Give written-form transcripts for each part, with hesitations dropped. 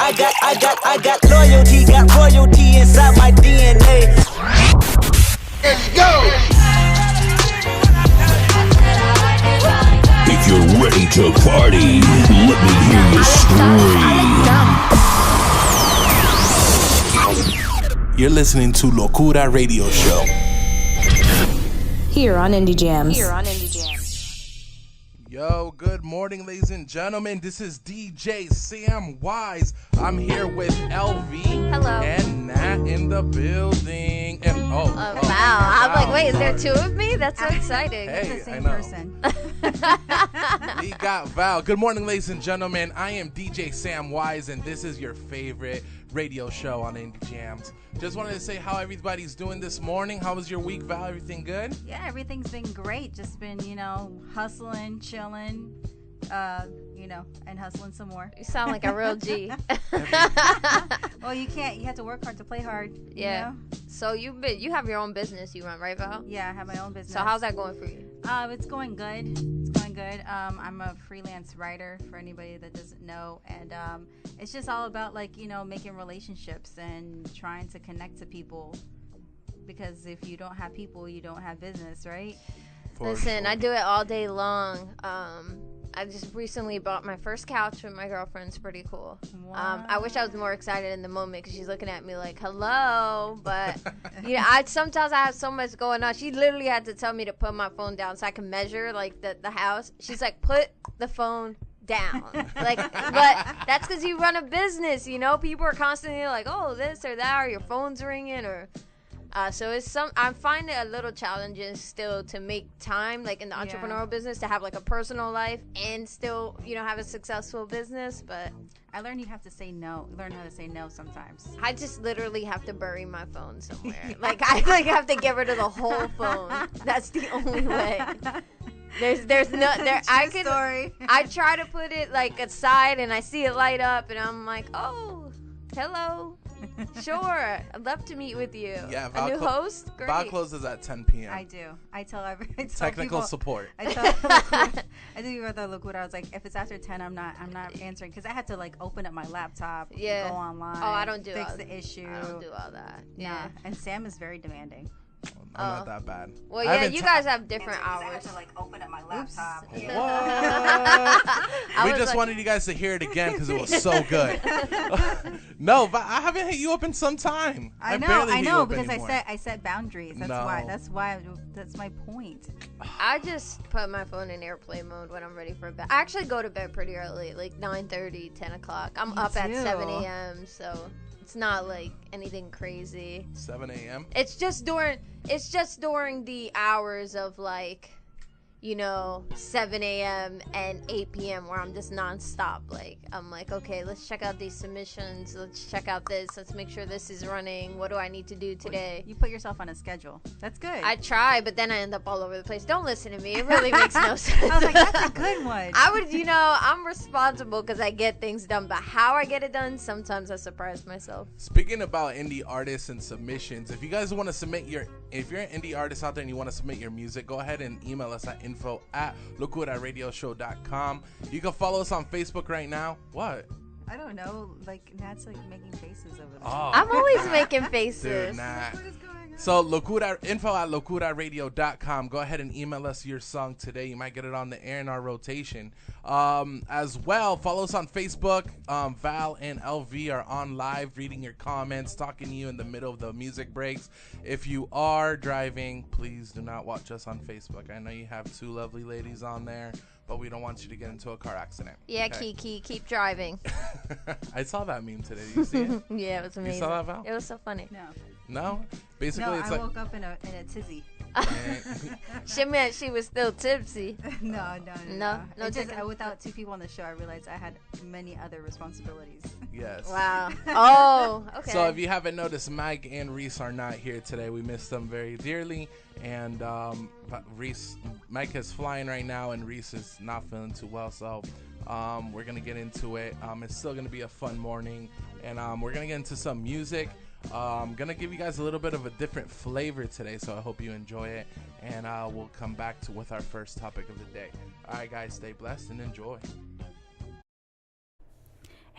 I got loyalty, got royalty inside my DNA. Let's go! If you're ready to party, let me hear you scream. You're listening to Locura Radio Show. Here on Indie Jamz. Yo, good morning, ladies and gentlemen. This is DJ Sam Wise. I'm here with LV. Hello. And Nat in the building. And wow. I'm like, wait, is there two of me? That's so exciting. Hey, It's the same I know. person. We got Val. Good morning, ladies and gentlemen. I am DJ Sam Wise, and this is your favorite radio show on Indie Jamz. Just wanted to say how everybody's doing this morning. How was your week, Val? Everything good? Yeah, everything's been great. Just been, hustling, chilling, and hustling some more. You sound like a real G. Well, you can't. You have to work hard to play hard. Yeah. So you have your own business you run, right, Val? Yeah, I have my own business. So how's that going for you? It's going good. It's going good. I'm a freelance writer for anybody that doesn't know, and it's just all about making relationships and trying to connect to people. Because if you don't have people, you don't have business, right? Listen, I do it all day long. I just recently bought my first couch with my girlfriend. It's pretty cool. Wow. I wish I was more excited in the moment because she's looking at me like, hello. But, sometimes I have so much going on. She literally had to tell me to put my phone down so I can measure, the house. She's like, put the phone down. But that's because you run a business, People are constantly like, oh, this or that, or your phone's ringing, or... So I find it a little challenging still to make time, in the entrepreneurial business, to have a personal life and still, have a successful business. But I learned you have to say no. Learn how to say no sometimes. I just literally have to bury my phone somewhere. I have to get rid of the whole phone. That's the only way. There's no there. Story. I try to put it aside, and I see it light up, and I'm like, oh, hello. Sure, I'd love to meet with you. Yeah, a new host. Great. Val closes at 10 p.m. I do. I tell Technical people, support. I tell people at the Locura, I was like, if it's after 10, I'm not answering, because I had to open up my laptop, go online. Oh, I don't do fix all the issue. I don't do all that. Yeah. Nah. And Sam is very demanding. I'm not that bad. Well, yeah, you guys have different hours. I had to open up my laptop. What? We just wanted you guys to hear it again because it was so good. No, but I haven't hit you up in some time. I know, because I set boundaries. That's my point. I just put my phone in airplane mode when I'm ready for bed. I actually go to bed pretty early, 9:30, 10 o'clock. I'm up at 7 a.m., so it's not anything crazy. 7 a.m.? It's just during the hours of 7 a.m. and 8 p.m. where I'm just nonstop. I'm like, okay, let's check out these submissions. Let's check out this. Let's make sure this is running. What do I need to do today? You put yourself on a schedule. That's good. I try, but then I end up all over the place. Don't listen to me. It really makes no sense. I was like, that's a good one. I'm responsible because I get things done, but how I get it done, sometimes I surprise myself. Speaking about indie artists and submissions, if you guys want to if you're an indie artist out there and you want to submit your music, go ahead and email us at info@locuraradioshow.com. You can follow us on Facebook right now. What? I don't know. Nat's making faces over there. Oh, I'm always making faces. Dude, Nat. So info@locuraradio.com. Go ahead and email us your song today. You might get it on the air in our rotation. As well, follow us on Facebook. Val and LV are on live, reading your comments, talking to you in the middle of the music breaks. If you are driving, please do not watch us on Facebook. I know you have two lovely ladies on there, but we don't want you to get into a car accident. Yeah, okay? Kiki, keep driving. I saw that meme today. Did you see it? Yeah, it was amazing. You saw that, Val? It was so funny. No? Basically, it's I woke up in a tizzy. She meant she was still tipsy. No. Just without two people on the show, I realized I had many other responsibilities. Yes. Wow. Oh, okay. So if you haven't noticed, Mike and Reese are not here today. We miss them very dearly. And Mike is flying right now, and Reese is not feeling too well. So we're going to get into it. It's still going to be a fun morning. And we're going to get into some music. I'm going to give you guys a little bit of a different flavor today, so I hope you enjoy it. And we'll come back with our first topic of the day. All right, guys, stay blessed and enjoy.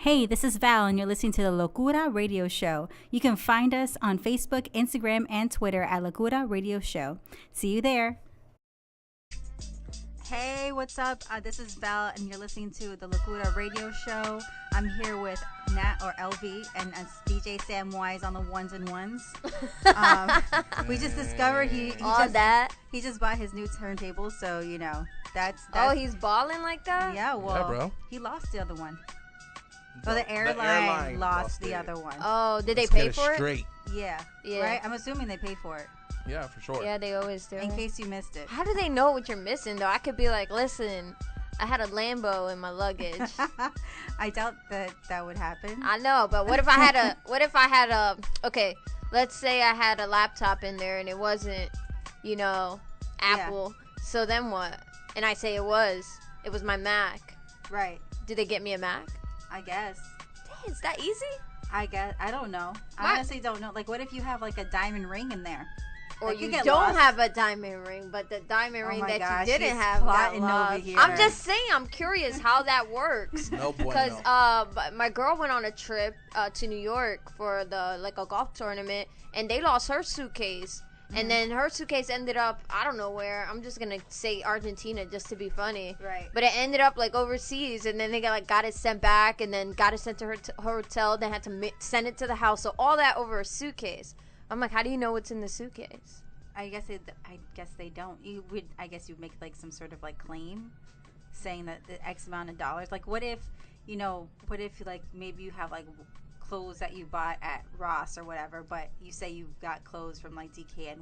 Hey, this is Val, and you're listening to the Locura Radio Show. You can find us on Facebook, Instagram, and Twitter at Locura Radio Show. See you there. Hey, what's up? This is Val, and you're listening to the Locura Radio Show. I'm here with Nat, or LV, and DJ Sam Wise on the ones and ones. We just discovered he just bought his new turntable, so you know that's oh, he's balling like that. Yeah, well, yeah, bro. He lost the other one. Oh, the airline lost the other one. Oh, did they Let's pay get it for straight. it? Yeah. Right? I'm assuming they paid for it. Yeah, for sure. Yeah, they always do. In case you missed it. How do they know what you're missing, though? I could be like, listen, I had a Lambo in my luggage. I doubt that would happen. I know, but what if I had a, okay, let's say I had a laptop in there and it wasn't, you know, Apple. Yeah. So then what? And I say it was my Mac. Right. Did they get me a Mac? I guess. Dang, is that easy? I guess. I don't know. I honestly don't know. Like, what if you have like a diamond ring in there? Or like, you don't have a diamond ring, but the diamond ring that you didn't have got lost. Over here. I'm just saying, I'm curious how that works. No bueno. Because my girl went on a trip to New York for a golf tournament, and they lost her suitcase. Mm-hmm. And then her suitcase ended up, I don't know where. I'm just gonna say Argentina just to be funny. Right. But it ended up like overseas, and then they got it sent back, and then got it sent to her hotel. Then had to send it to the house. So all that over a suitcase. I'm like, how do you know what's in the suitcase? I guess they don't. I guess you'd make like some sort of like claim, saying that the X amount of dollars. Like, what if like maybe you have like clothes that you bought at Ross or whatever, but you say you got clothes from like DKNY.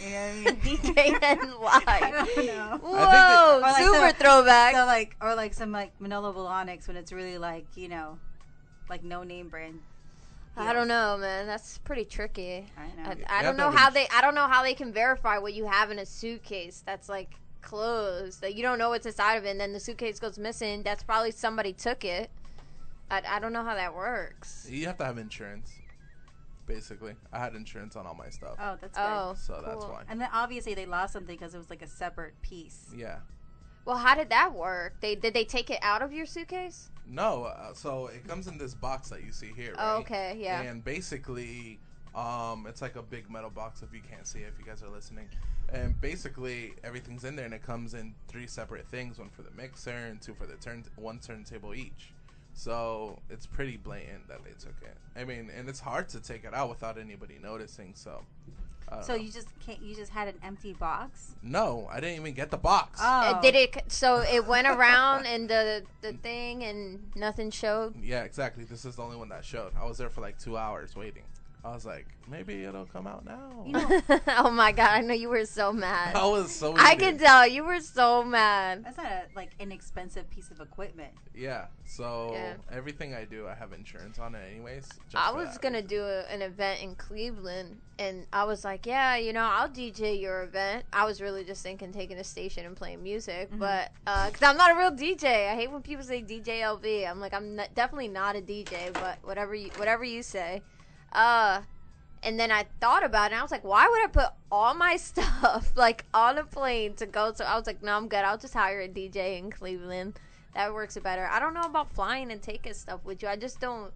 You know what I mean? DKNY. I don't know. Whoa, like super throwback. So like, or like some like Manolo Blahniks when it's really like, you know, like no name brand. I don't know, man. That's pretty tricky. I know. I don't know how they can verify what you have in a suitcase that's like closed, that you don't know what's inside of it, and then the suitcase goes missing. That's probably somebody took it. I don't know how that works. You have to have insurance, basically. I had insurance on all my stuff. Oh, that's good. Oh, so cool. that's why. And then obviously they lost something because it was like a separate piece. Yeah. Well, how did that work? Did they take it out of your suitcase? No, so it comes in this box that you see here, right? Oh, okay, yeah. And basically, it's like a big metal box if you can't see it, if you guys are listening. And basically, everything's in there, and it comes in 3 separate things, one for the mixer and 2 for the one turntable each. So it's pretty blatant that they took it. I mean, and it's hard to take it out without anybody noticing, so... So you just had an empty box? No, I didn't even get the box. Oh. So it went around and the thing and nothing showed? Yeah, exactly. This is the only one that showed. I was there for like 2 hours waiting. I was like, maybe it'll come out now. You know, oh my God, I know you were so mad. I was so I can tell you were so mad. That's not a inexpensive piece of equipment. Yeah, so everything I do, I have insurance on it anyways. I was going to do an event in Cleveland, and I was like, yeah, you know, I'll DJ your event. I was really just thinking taking a station and playing music, but because I'm not a real DJ. I hate when people say DJ LV. I'm like, I'm definitely not a DJ, but whatever you say. And then I thought about it, and I was like, why would I put all my stuff, like, on a plane to go to? I was like, no, I'm good. I'll just hire a DJ in Cleveland. That works better. I don't know about flying and taking stuff with you. I just don't.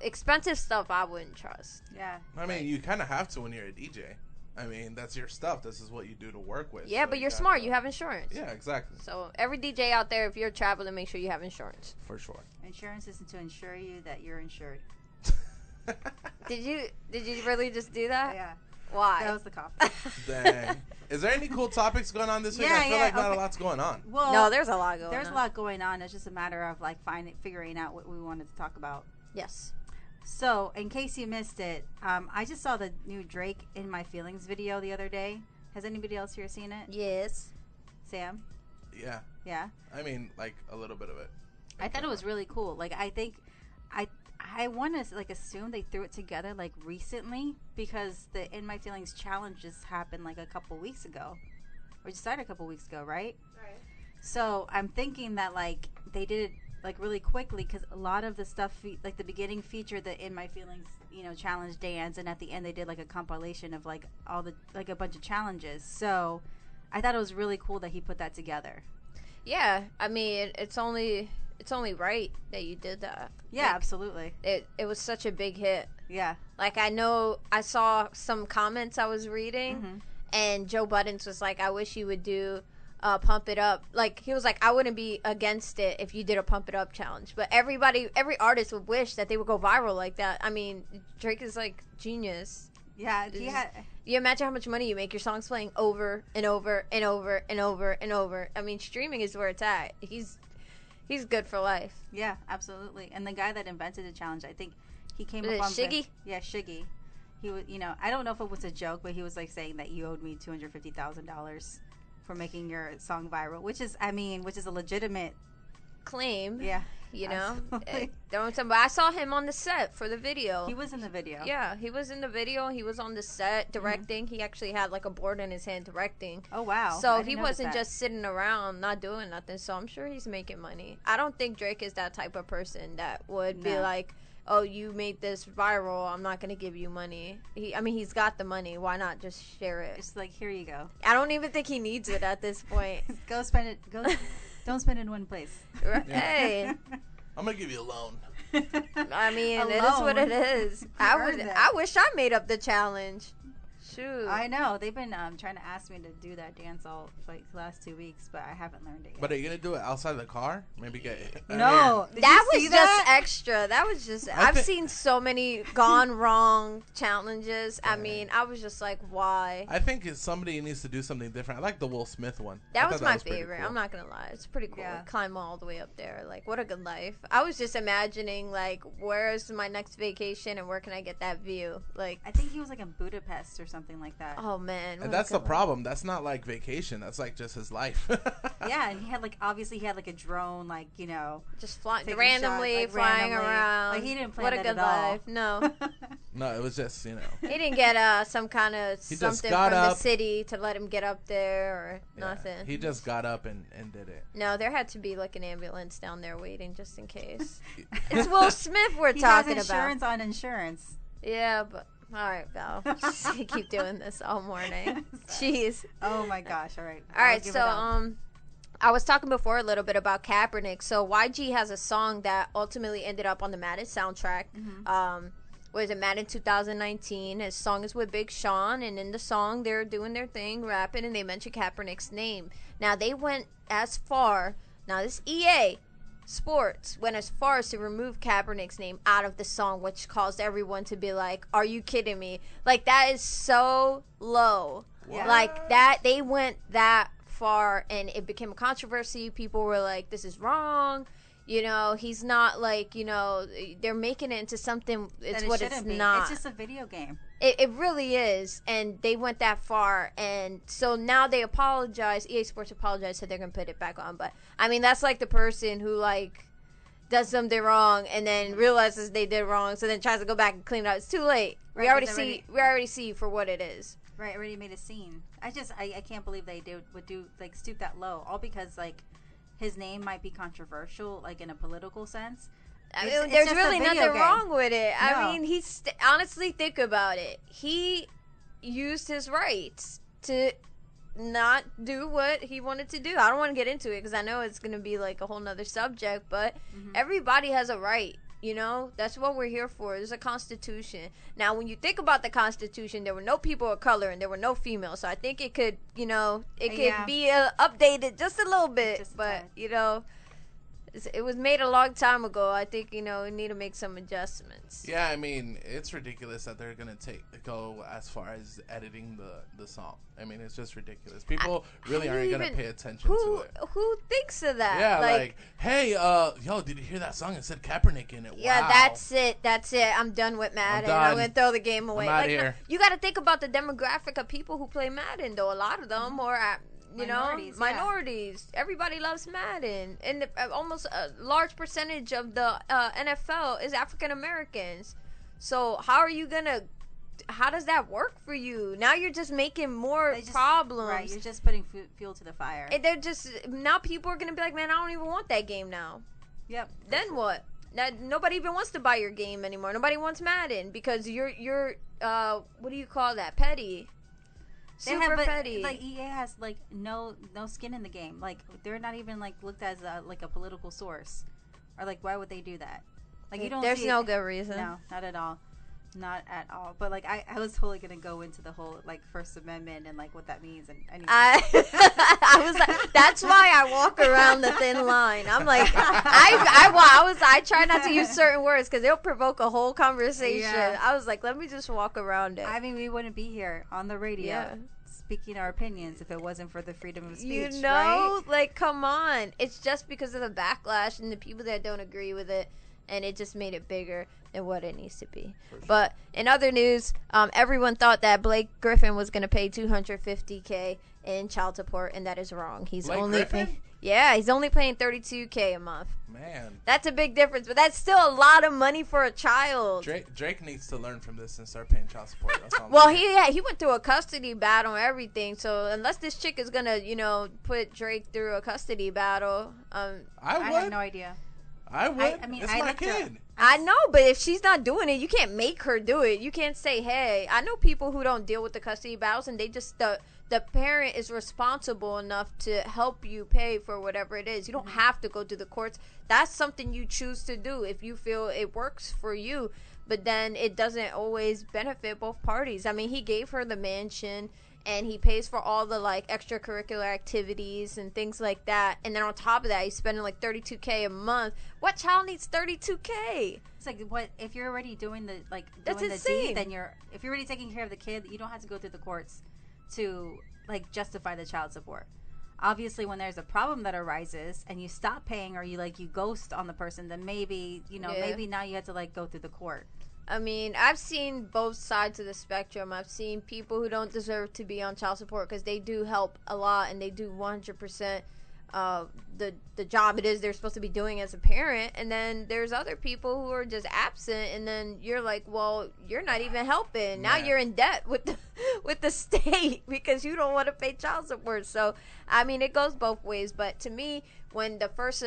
Expensive stuff I wouldn't trust. Yeah. I mean, you kind of have to when you're a DJ. I mean, that's your stuff. This is what you do to work with. Yeah, so but you're smart. You have insurance. Yeah, exactly. So every DJ out there, if you're traveling, make sure you have insurance. For sure. Insurance is to insure you that you're insured. Did you really just do that? Yeah. Why? That was the coffee. Dang. Is there any cool topics going on this week? I feel like not a lot's going on. Well, no, there's a lot going on. There's a lot going on. It's just a matter of like figuring out what we wanted to talk about. Yes. So, in case you missed it, I just saw the new Drake In My Feelings video the other day. Has anybody else here seen it? Yes. Sam? Yeah. Yeah? I mean, like, a little bit of it. I thought it was really cool. Like, I think... I want to like assume they threw it together like recently because the In My Feelings challenge just happened like a couple weeks ago, or just started a couple weeks ago, right? Right. So I'm thinking that like they did it like really quickly because a lot of the stuff like the beginning featured the In My Feelings challenge dance, and at the end they did like a compilation of like all the like a bunch of challenges. So I thought it was really cool that he put that together. Yeah, I mean it's only it's only right that you did that. Yeah, Like, absolutely. It was such a big hit. Yeah. Like, I know I saw some comments I was reading, and Joe Buttons was like, I wish you would do Pump It Up. Like, he was like, I wouldn't be against it if you did a Pump It Up challenge. But every artist would wish that they would go viral like that. I mean, Drake is, like, genius. Yeah, You imagine how much money you make your songs playing over and over and over and over and over. I mean, streaming is where it's at. He's good for life. Yeah, absolutely. And the guy that invented the challenge, I think he came Was up it on Shiggy? Yeah, Shiggy. He was, I don't know if it was a joke, but he was like saying that you owed me $250,000 for making your song viral, which is a legitimate Claim. Yeah. But I saw him on the set for the video. He was in the video. Yeah, he was in the video. He was on the set directing. He actually had like a board in his hand directing. Oh, wow. So he wasn't just sitting around not doing nothing. So I'm sure he's making money. I don't think Drake is that type of person that would be like, oh, you made this viral, I'm not going to give you money. He's got the money. Why not just share it? It's like, here you go. I don't even think he needs it at this point. Go spend it. Don't spend it in one place. Hey. I'm going to give you a loan. I mean, it is what it is. I wish I made up the challenge. Shoot. I know. They've been trying to ask me to do that dance all like the last 2 weeks, but I haven't learned it yet. But are you going to do it outside of the car? Maybe get... No. That was just extra. That was just... I've seen so many gone wrong challenges. I mean, I was just like, why? I think somebody needs to do something different. I like the Will Smith one. That was my favorite. Cool. I'm not going to lie. It's pretty cool. Yeah. Climb all the way up there. Like, what a good life. I was just imagining, like, where's my next vacation and where can I get that view? Like, I think he was like in Budapest or something like that. Oh man, and that's the problem. That's not like vacation. That's like just his life. Yeah, and he had like a drone, like just randomly flying around. Like he didn't plan what that a good at all. life. No, no, it was just he didn't get some kind of something from the city to let him get up there or nothing. He just got up and did it. No, there had to be like an ambulance down there waiting just in case. It's Will Smith we're talking about. Insurance on insurance. Yeah, but. All right, Val. Just keep doing this all morning. Jeez. Oh my gosh. All right. All right. So I was talking before a little bit about Kaepernick. So YG has a song that ultimately ended up on the Madden soundtrack. Was it Madden 2019? His song is with Big Sean, and in the song they're doing their thing, rapping, and they mention Kaepernick's name. Now they went as far. Now this EA Sports went as far as to remove Kaepernick's name out of the song, which caused everyone to be like, are you kidding me? Like, that is so low. What? Like, that, they went that far, and it became a controversy. People were like, this is wrong. He's not like, they're making it into something, it's what it's not. It's just a video game. It really is, and they went that far, and so now they apologize. EA Sports apologized, said they're gonna put it back on. But I mean, that's like the person who like does something wrong and then realizes they did wrong, so then tries to go back and clean it up. It's too late. Right, we already see for what it is. Right, already made a scene. I can't believe they would stoop that low, all because like his name might be controversial, like in a political sense. There's really nothing wrong with it. No. I mean, honestly, think about it. He used his rights to not do what he wanted to do. I don't want to get into it because I know it's going to be like a whole nother subject, but everybody has a right. That's what we're here for. There's a constitution. Now, when you think about the constitution, there were no people of color and there were no females. So I think it could, be updated just a little bit, but it was made a long time ago. I think, we need to make some adjustments. Yeah, I mean, it's ridiculous that they're going to go as far as editing the song. I mean, it's just ridiculous. People really aren't going to pay attention to it. Who thinks of that? Yeah, like hey, yo, did you hear that song? It said Kaepernick in it. Wow. Yeah, that's it. I'm done with Madden. I'm going to throw the game away. I'm out here. You got to think about the demographic of people who play Madden, though. A lot of them are minorities. Yeah. Everybody loves Madden, and almost a large percentage of the NFL is African Americans. So how does that work for you? Now you're just making more problems. Right, you're just putting fuel to the fire. And now people are gonna be like, man, I don't even want that game now. Yep. Then what? Now, nobody even wants to buy your game anymore. Nobody wants Madden because you're what do you call that? Petty. Super petty. Like EA has like no skin in the game. Like they're not even like looked as a political source. Or like, why would they do that? Like, you don't. There's no good reason. No, not at all. Not at all. But like, I was totally gonna go into the whole like First Amendment and like what that means. And anyway. I was like, that's why I walk around the thin line. I'm like, I try not to use certain words because they'll provoke a whole conversation. Yeah. I was like, let me just walk around it. I mean, we wouldn't be here on the radio speaking our opinions if it wasn't for the freedom of speech. You know, like, come on. It's just because of the backlash and the people that don't agree with it, and it just made it bigger than what it needs to be. Sure. But in other news, everyone thought that Blake Griffin was going to pay $250K in child support, and that is wrong. He's Blake only Griffin? he's only paying $32K a month. Man, that's a big difference, but that's still a lot of money for a child. Drake needs to learn from this and start paying child support. That's all I'm saying. He went through a custody battle and everything. So unless this chick is gonna, put Drake through a custody battle, I have no idea. I would. I mean, it's my kid. I know, but if she's not doing it, you can't make her do it. You can't say, hey, I know people who don't deal with the custody battles, and they just, the parent is responsible enough to help you pay for whatever it is. You don't have to go to the courts. That's something you choose to do if you feel it works for you. But then it doesn't always benefit both parties. I mean, he gave her the mansion, and he pays for all the like extracurricular activities and things like that. And then on top of that, he's spending like $32K a month. What child needs $32K? It's like, what if you're already doing the That's doing insane. the deed? Then if you're already taking care of the kid, you don't have to go through the courts to like justify the child support. Obviously, when there's a problem that arises and you stop paying or you ghost on the person, then maybe maybe now you have to like go through the court. I mean, I've seen both sides of the spectrum. I've seen people who don't deserve to be on child support because they do help a lot and they do 100% the job it is they're supposed to be doing as a parent. And then there's other people who are just absent, and then you're like, well, you're not even helping. Now you're in debt with the state because you don't want to pay child support. So, I mean, it goes both ways. But to me, when the first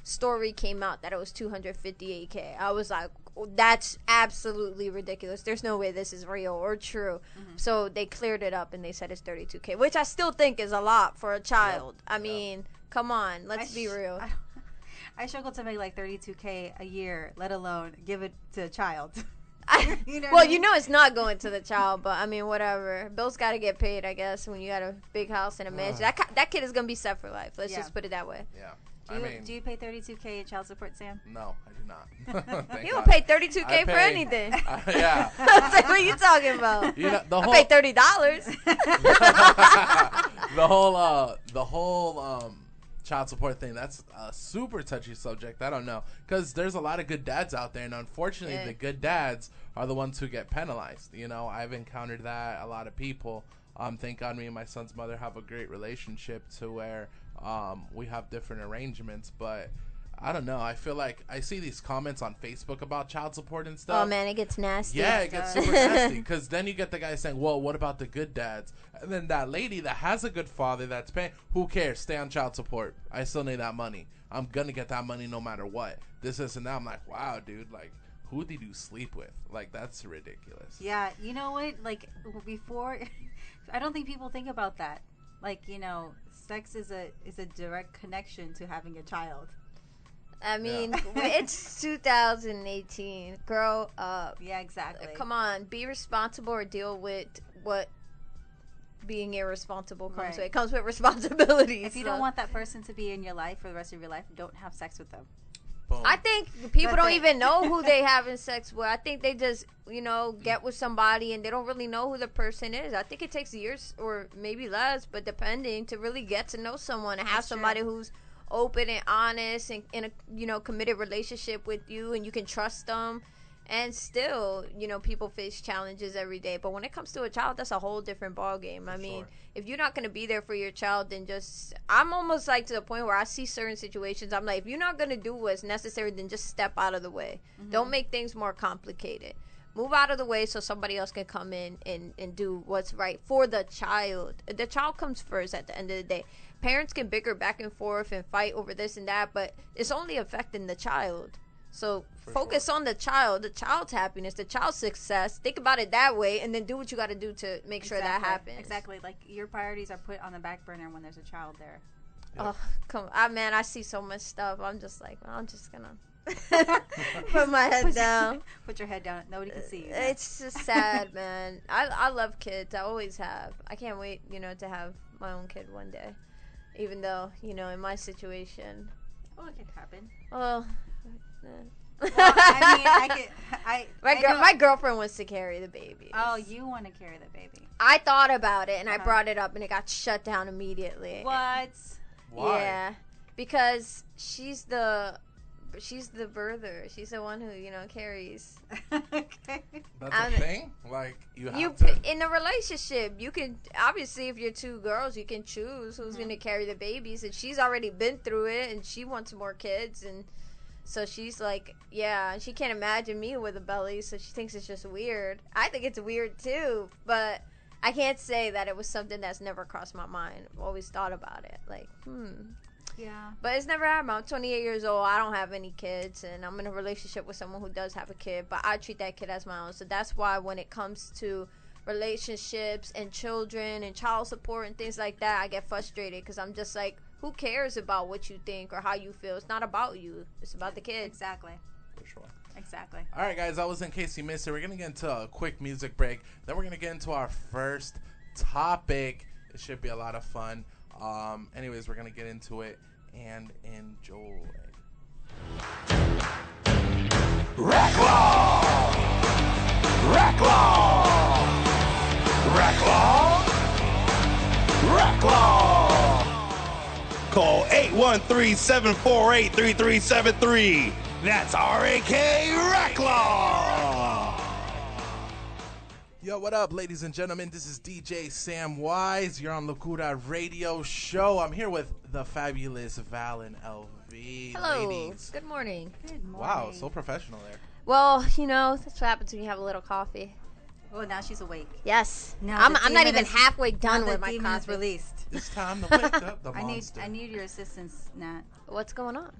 story came out that it was $258K, I was like, that's absolutely ridiculous. There's no way this is real or true. So they cleared it up and they said it's $32K, which I still think is a lot for a child. I mean, come on, let's be real. I struggle to make like $32K a year, let alone give it to a child. It's not going to the child, but I mean, whatever. Bills got to get paid, I guess, when you got a big house and a mansion. That kid is going to be set for life. Let's just put it that way. Yeah. Do you pay $32K in child support, Sam? No, I do not. You don't pay $32K for anything. Yeah. I was like, what are you talking about? I pay $30. the whole child support thing, that's a super touchy subject. I don't know, because there's a lot of good dads out there, and unfortunately the good dads are the ones who get penalized. I've encountered that. A lot of people, thank God me and my son's mother have a great relationship to where we have different arrangements, but I don't know. I feel like I see these comments on Facebook about child support and stuff. Oh man, it gets nasty. Yeah, it gets super nasty, because then you get the guy saying, well, what about the good dads? And then that lady that has a good father that's paying, who cares? Stay on child support. I still need that money. I'm gonna get that money no matter what. This and that. I'm like, wow, dude, like, who did you sleep with? Like, that's ridiculous. Yeah, you know what? Like, before, I don't think people think about that. Like, sex is a direct connection to having a child. I mean, it's 2018. Grow up. Yeah, exactly. Come on, be responsible or deal with what being irresponsible comes with. It comes with responsibilities. If you don't want that person to be in your life for the rest of your life, don't have sex with them. Boom. I think people don't even know who they having sex with. I think they just, get with somebody and they don't really know who the person is. I think it takes years or maybe less, but depending, to really get to know someone and have somebody who's open and honest and in a committed relationship with you, and you can trust them. And still, people face challenges every day. But when it comes to a child, that's a whole different ballgame. I mean, if you're not going to be there for your child, then I'm almost like to the point where I see certain situations. I'm like, if you're not going to do what's necessary, then just step out of the way. Don't make things more complicated. Move out of the way so somebody else can come in and do what's right for the child. The child comes first at the end of the day. Parents can bicker back and forth and fight over this and that, but it's only affecting the child. So focus on the child's happiness, the child's success. Think about it that way, and then do what you got to do to make sure that happens. Exactly. Like, your priorities are put on the back burner when there's a child there. Oh, come on. Man, I see so much stuff. I'm just like, well, I'm just going to put my head down. Put your head down. Nobody can see you. It's just sad, man. I love kids. I always have. I can't wait, to have my own kid one day. Even though, in my situation. Oh, it could happen. Well, my girlfriend wants to carry the baby. Oh, you want to carry the baby? I thought about it and I brought it up and it got shut down immediately. What? Why? Yeah, because she's the birther. She's the one who carries. Okay. That's a thing. Like you have to. In a relationship, you can obviously if you're two girls, you can choose who's going to carry the babies, and she's already been through it, and she wants more kids, and so she's like, yeah, she can't imagine me with a belly, so she thinks it's just weird. I think it's weird too, but I can't say that it was something that's never crossed my mind. I've always thought about it, like, Yeah. But it's never happened. I'm 28 years old. I don't have any kids, and I'm in a relationship with someone who does have a kid, but I treat that kid as my own. So that's why when it comes to relationships and children and child support and things like that, I get frustrated because I'm just like, who cares about what you think or how you feel? It's not about you. It's about the kids. Exactly. For sure. Exactly. All right, guys, that was in case you missed it. We're going to get into a quick music break. Then we're going to get into our first topic. It should be a lot of fun. Anyways, we're going to get into it and enjoy. Rack Law! Rack Law! Rack Law! Rack Law! Call 813-748-3373. That's R-A-K Rack Law! Yo, what up, ladies and gentlemen? This is DJ Sam Wise. You're on Locura Radio Show. I'm here with the fabulous Val and LV. Hello. Ladies. Good morning. Good morning. Wow, so professional there. Well, that's what happens when you have a little coffee. Oh, now she's awake. Yes. Now I'm the not demon even is- halfway done Now with the my demon is coffee. released. It's time to wake up the I monster. need your assistance, Nat. What's going on?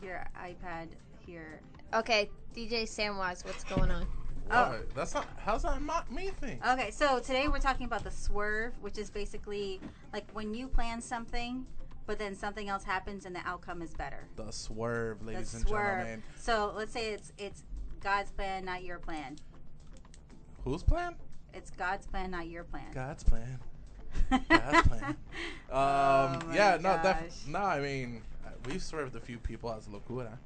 Your iPad here. Okay, DJ Samwise, what's going on? Oh, that's not. How's that not me thing? Okay, so today we're talking about the swerve, which is basically like when you plan something, but then something else happens and the outcome is better. The swerve, ladies The and swerve. gentlemen. So let's say it's God's plan, not your plan. Whose plan? It's God's plan, not your plan. God's plan. God's plan. Oh my Yeah, no, gosh. I mean, we've swerved a few people as Locura.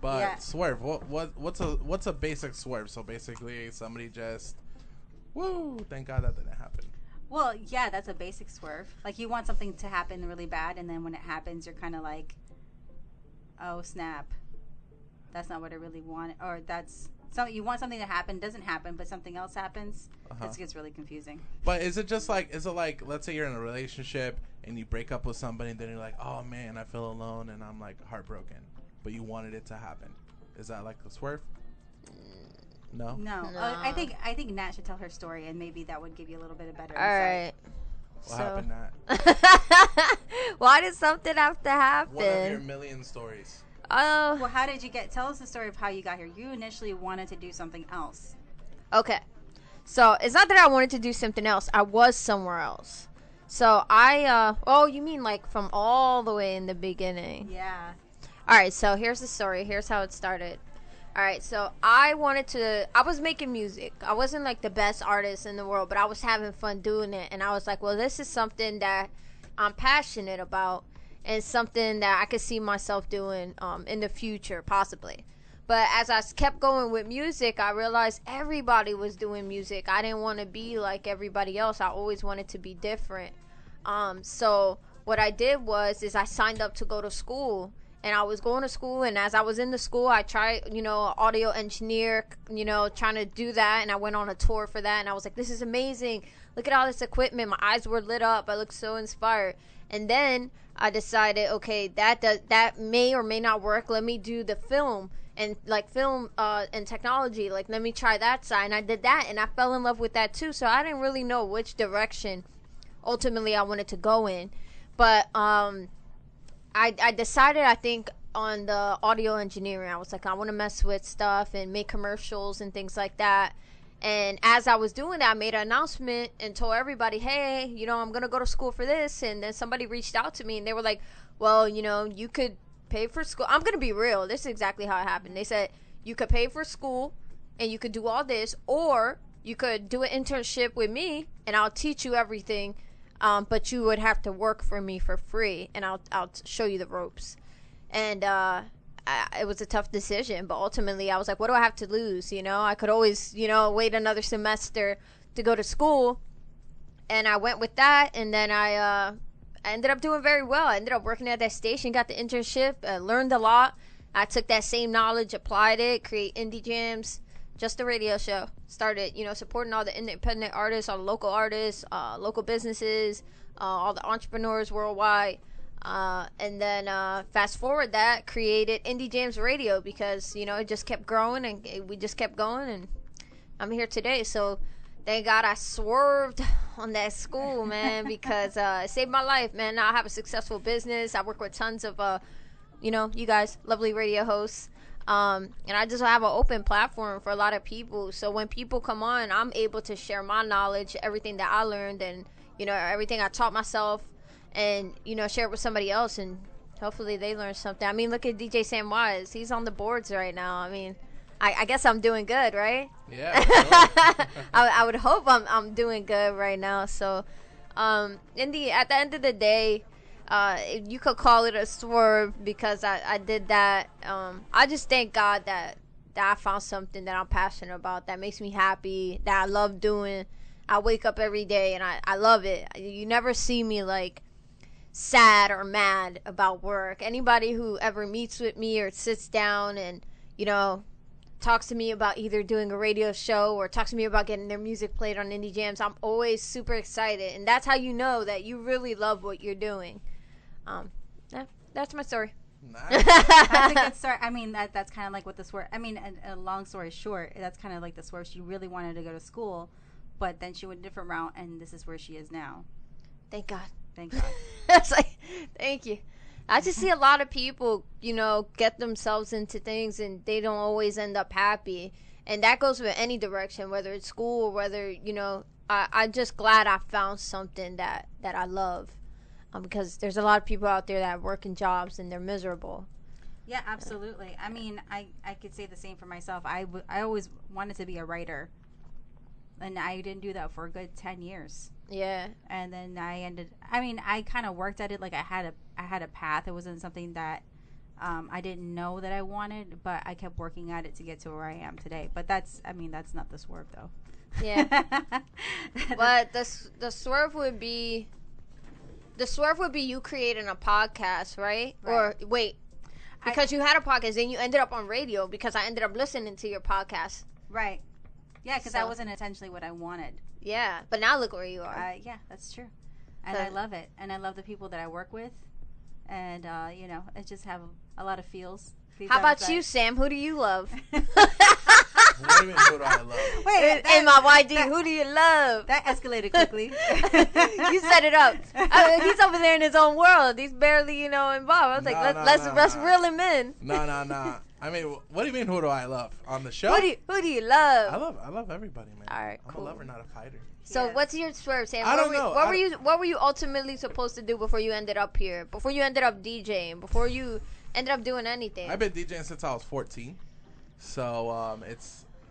But Yeah. swerve. What's a basic swerve? So basically, somebody just, woo! Thank God that didn't happen. Well, yeah, that's a basic swerve. Like you want something to happen really bad, and then when it happens, you're kind of like, oh snap, that's not what I really wanted, or that's you want something to happen, doesn't happen, but something else happens. It gets really confusing. But is it like, let's say you're in a relationship and you break up with somebody, and then you're like, oh man, I feel alone and I'm like heartbroken, but you wanted it to happen. Is that like a swerve? No. No, No. I think Nat should tell her story, and maybe that would give you a little bit of better All insight. right. What happened, Nat? Why did something have to happen? One of your million stories. Oh, Well, how did you tell us the story of how you got here? You initially wanted to do something else. okay. So it's not that I wanted to do something else. I was somewhere else. So oh, you mean like from all the way in the beginning? Yeah. All right, so here's the story. Here's how it started. All right, so I was making music. I wasn't like the best artist in the world, but I was having fun doing it. And I was like, well, this is something that I'm passionate about and something that I could see myself doing in the future, possibly. But as I kept going with music, I realized everybody was doing music. I didn't want to be like everybody else. I always wanted to be different. So what I did is I signed up to go to school. And I was going to school, and as I was in the school, I tried, audio engineer, trying to do that. And I went on a tour for that, and I was like, this is amazing. Look at all this equipment. My eyes were lit up. I looked so inspired. And then I decided, okay, that may or may not work. Let me do the film and and technology. Like, let me try that side. And I did that, and I fell in love with that too. So I didn't really know which direction ultimately I wanted to go in. But I decided, I think, on the audio engineering. I was like, I want to mess with stuff and make commercials and things like that. And as I was doing that, I made an announcement and told everybody, hey, you know, I'm going to go to school for this. And then somebody reached out to me and they were like, well, you know, you could pay for school. I'm going to be real. This is exactly how it happened. They said you could pay for school and you could do all this, or you could do an internship with me and I'll teach you everything. But you would have to work for me for free and I'll show you the ropes. And, it was a tough decision, but ultimately I was like, what do I have to lose? You know, I could always, you know, wait another semester to go to school. And I went with that. And then I ended up doing very well. I ended up working at that station, got the internship, learned a lot. I took that same knowledge, applied it, create indie jams, just a radio show. Started, you know, supporting all the independent artists, all the local artists, local businesses, all the entrepreneurs worldwide. And then fast forward that, created Indie Jamz Radio because, you know, it just kept growing and we just kept going, and I'm here today. So thank God I swerved on that school, man, because it saved my life, man. Now I have a successful business. I work with tons of, you know, you guys, lovely radio hosts. And I just have an open platform for a lot of people. So when people come on, I'm able to share my knowledge, everything that I learned, and, you know, everything I taught myself. And, you know, share it with somebody else, and hopefully they learn something. I mean, look at DJ Sam Wise. He's on the boards right now. I mean, I guess I'm doing good, right? Yeah. Sure. I would hope I'm doing good right now. So, at the end of the day, you could call it a swerve because I did that. I just thank God that I found something that I'm passionate about, that makes me happy, that I love doing. I wake up every day and I love it. You never see me like sad or mad about work. Anybody who ever meets with me or sits down and, you know, talks to me about either doing a radio show or talks to me about getting their music played on Indie Jams, I'm always super excited, and that's how you know that you really love what you're doing. Yeah, that's my story. Nice. That's a good story. I mean, that's kind of like what the swerve. I mean, a long story short, that's kind of like the swerve. She really wanted to go to school, but then she went a different route, and this is where she is now. Thank God. Thank God. It's like, thank you. I just see a lot of people, you know, get themselves into things and they don't always end up happy. And that goes with any direction, whether it's school or whether, you know, I'm just glad I found something that I love. Because there's a lot of people out there that work in jobs and they're miserable. Yeah, absolutely. I mean, I could say the same for myself. I always wanted to be a writer. And I didn't do that for a good 10 years. Yeah. And then I kind of worked at it like I had a path. It wasn't something that I didn't know that I wanted, but I kept working at it to get to where I am today. But that's not the swerve though. Yeah. But the swerve would be you creating a podcast, right? Or wait, because you had a podcast and you ended up on radio because I ended up listening to your podcast. Right. Yeah, because that wasn't intentionally what I wanted. Yeah, but now look where you are. Yeah, that's true. And I love it. And I love the people that I work with. And, you know, I just have a lot of feels. How about you, Sam? Who do you love? What do you mean, who do I love? Wait, in my YG, who do you love? That escalated quickly. You set it up. He's over there in his own world. He's barely, you know, involved. I was like, let's reel him in. No. I mean, what do you mean, who do I love? On the show? Who do you love? I love everybody, man. All right, cool. I'm a lover, not a fighter. So what's your swerve, Sam? I don't know. What were you ultimately supposed to do before you ended up here? Before you ended up DJing? Before you ended up doing anything? I've been DJing since I was 14. So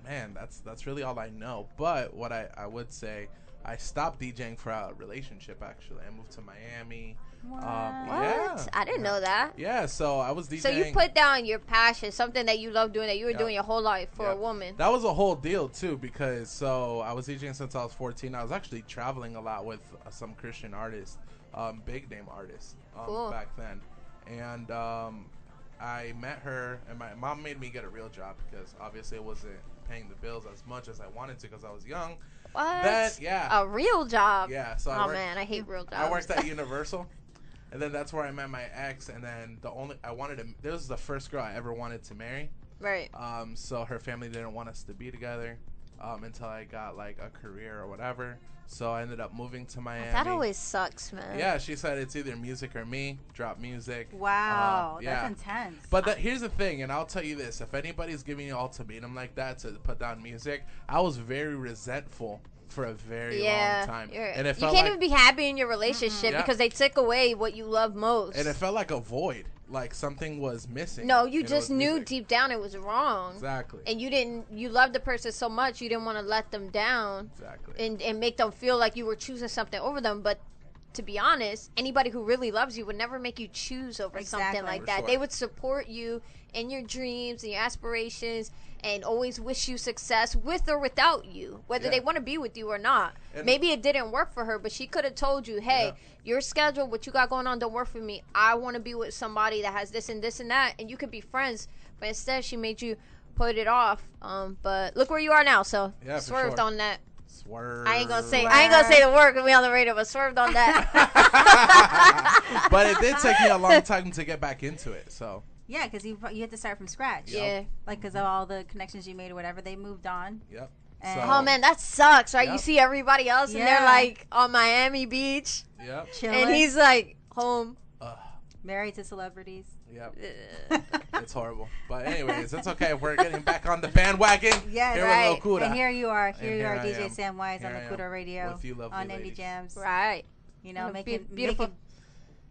that's really all I know. But what I would say, I stopped DJing for a relationship. Actually, I moved to Miami. What? Yeah. I didn't know that. Yeah, so I was DJing. So you put down your passion, something that you love doing, that you were doing your whole life for a woman. That was a whole deal too, because so I was DJing since I was 14. I was actually traveling a lot with some Christian artists, big name artists back then, and I met her, and my mom made me get a real job because obviously it wasn't paying the bills as much as I wanted to because I was young. What? A real job? Yeah. So man, I hate real jobs. I worked at Universal. And then that's where I met my ex, and then this was the first girl I ever wanted to marry. Right. So her family didn't want us to be together. until I got like a career or whatever. So I ended up moving to Miami. That always sucks, man. Yeah, she said it's either music or me. Drop music. Wow, yeah. that's intense. But here's the thing, and I'll tell you this: if anybody's giving you an ultimatum like that to put down music, I was very resentful for a very long time. And it you felt can't like, even be happy in your relationship because they took away what you love most. and it felt like a void, like something was missing. No, you just knew music. deep down it was wrong. Exactly. And you loved the person so much you didn't want to let them down. Exactly. And make them feel like you were choosing something over them. But to be honest, anybody who really loves you would never make you choose over something like that. Sure. They would support you in your dreams and your aspirations and always wish you success with or without you, whether they want to be with you or not. And maybe it didn't work for her, but she could have told you, hey, your schedule, what you got going on don't work for me. I want to be with somebody that has this and this and that, and you could be friends. But instead, she made you put it off. But look where you are now, so swerved on that. Swerve. I ain't gonna say the word because we on the radio, but swerved on that. But it did take me a long time to get back into it, so. Yeah, because you had to start from scratch. Yeah. Like, because of all the connections you made or whatever, they moved on. Yep. Oh, man, that sucks, right? Yep. You see everybody else, and they're, like, on Miami Beach. Yep. Chilling. And he's, like, home. Married to celebrities. Yep. It's horrible. But anyways, it's okay. We're getting back on the bandwagon. Yes, here right. with Locura. And here you are. Here you are, I DJ am. Sam Wise Here on I am Locura Radio. with you lovely on ladies. Indie Jamz. Right. You know, making beautiful.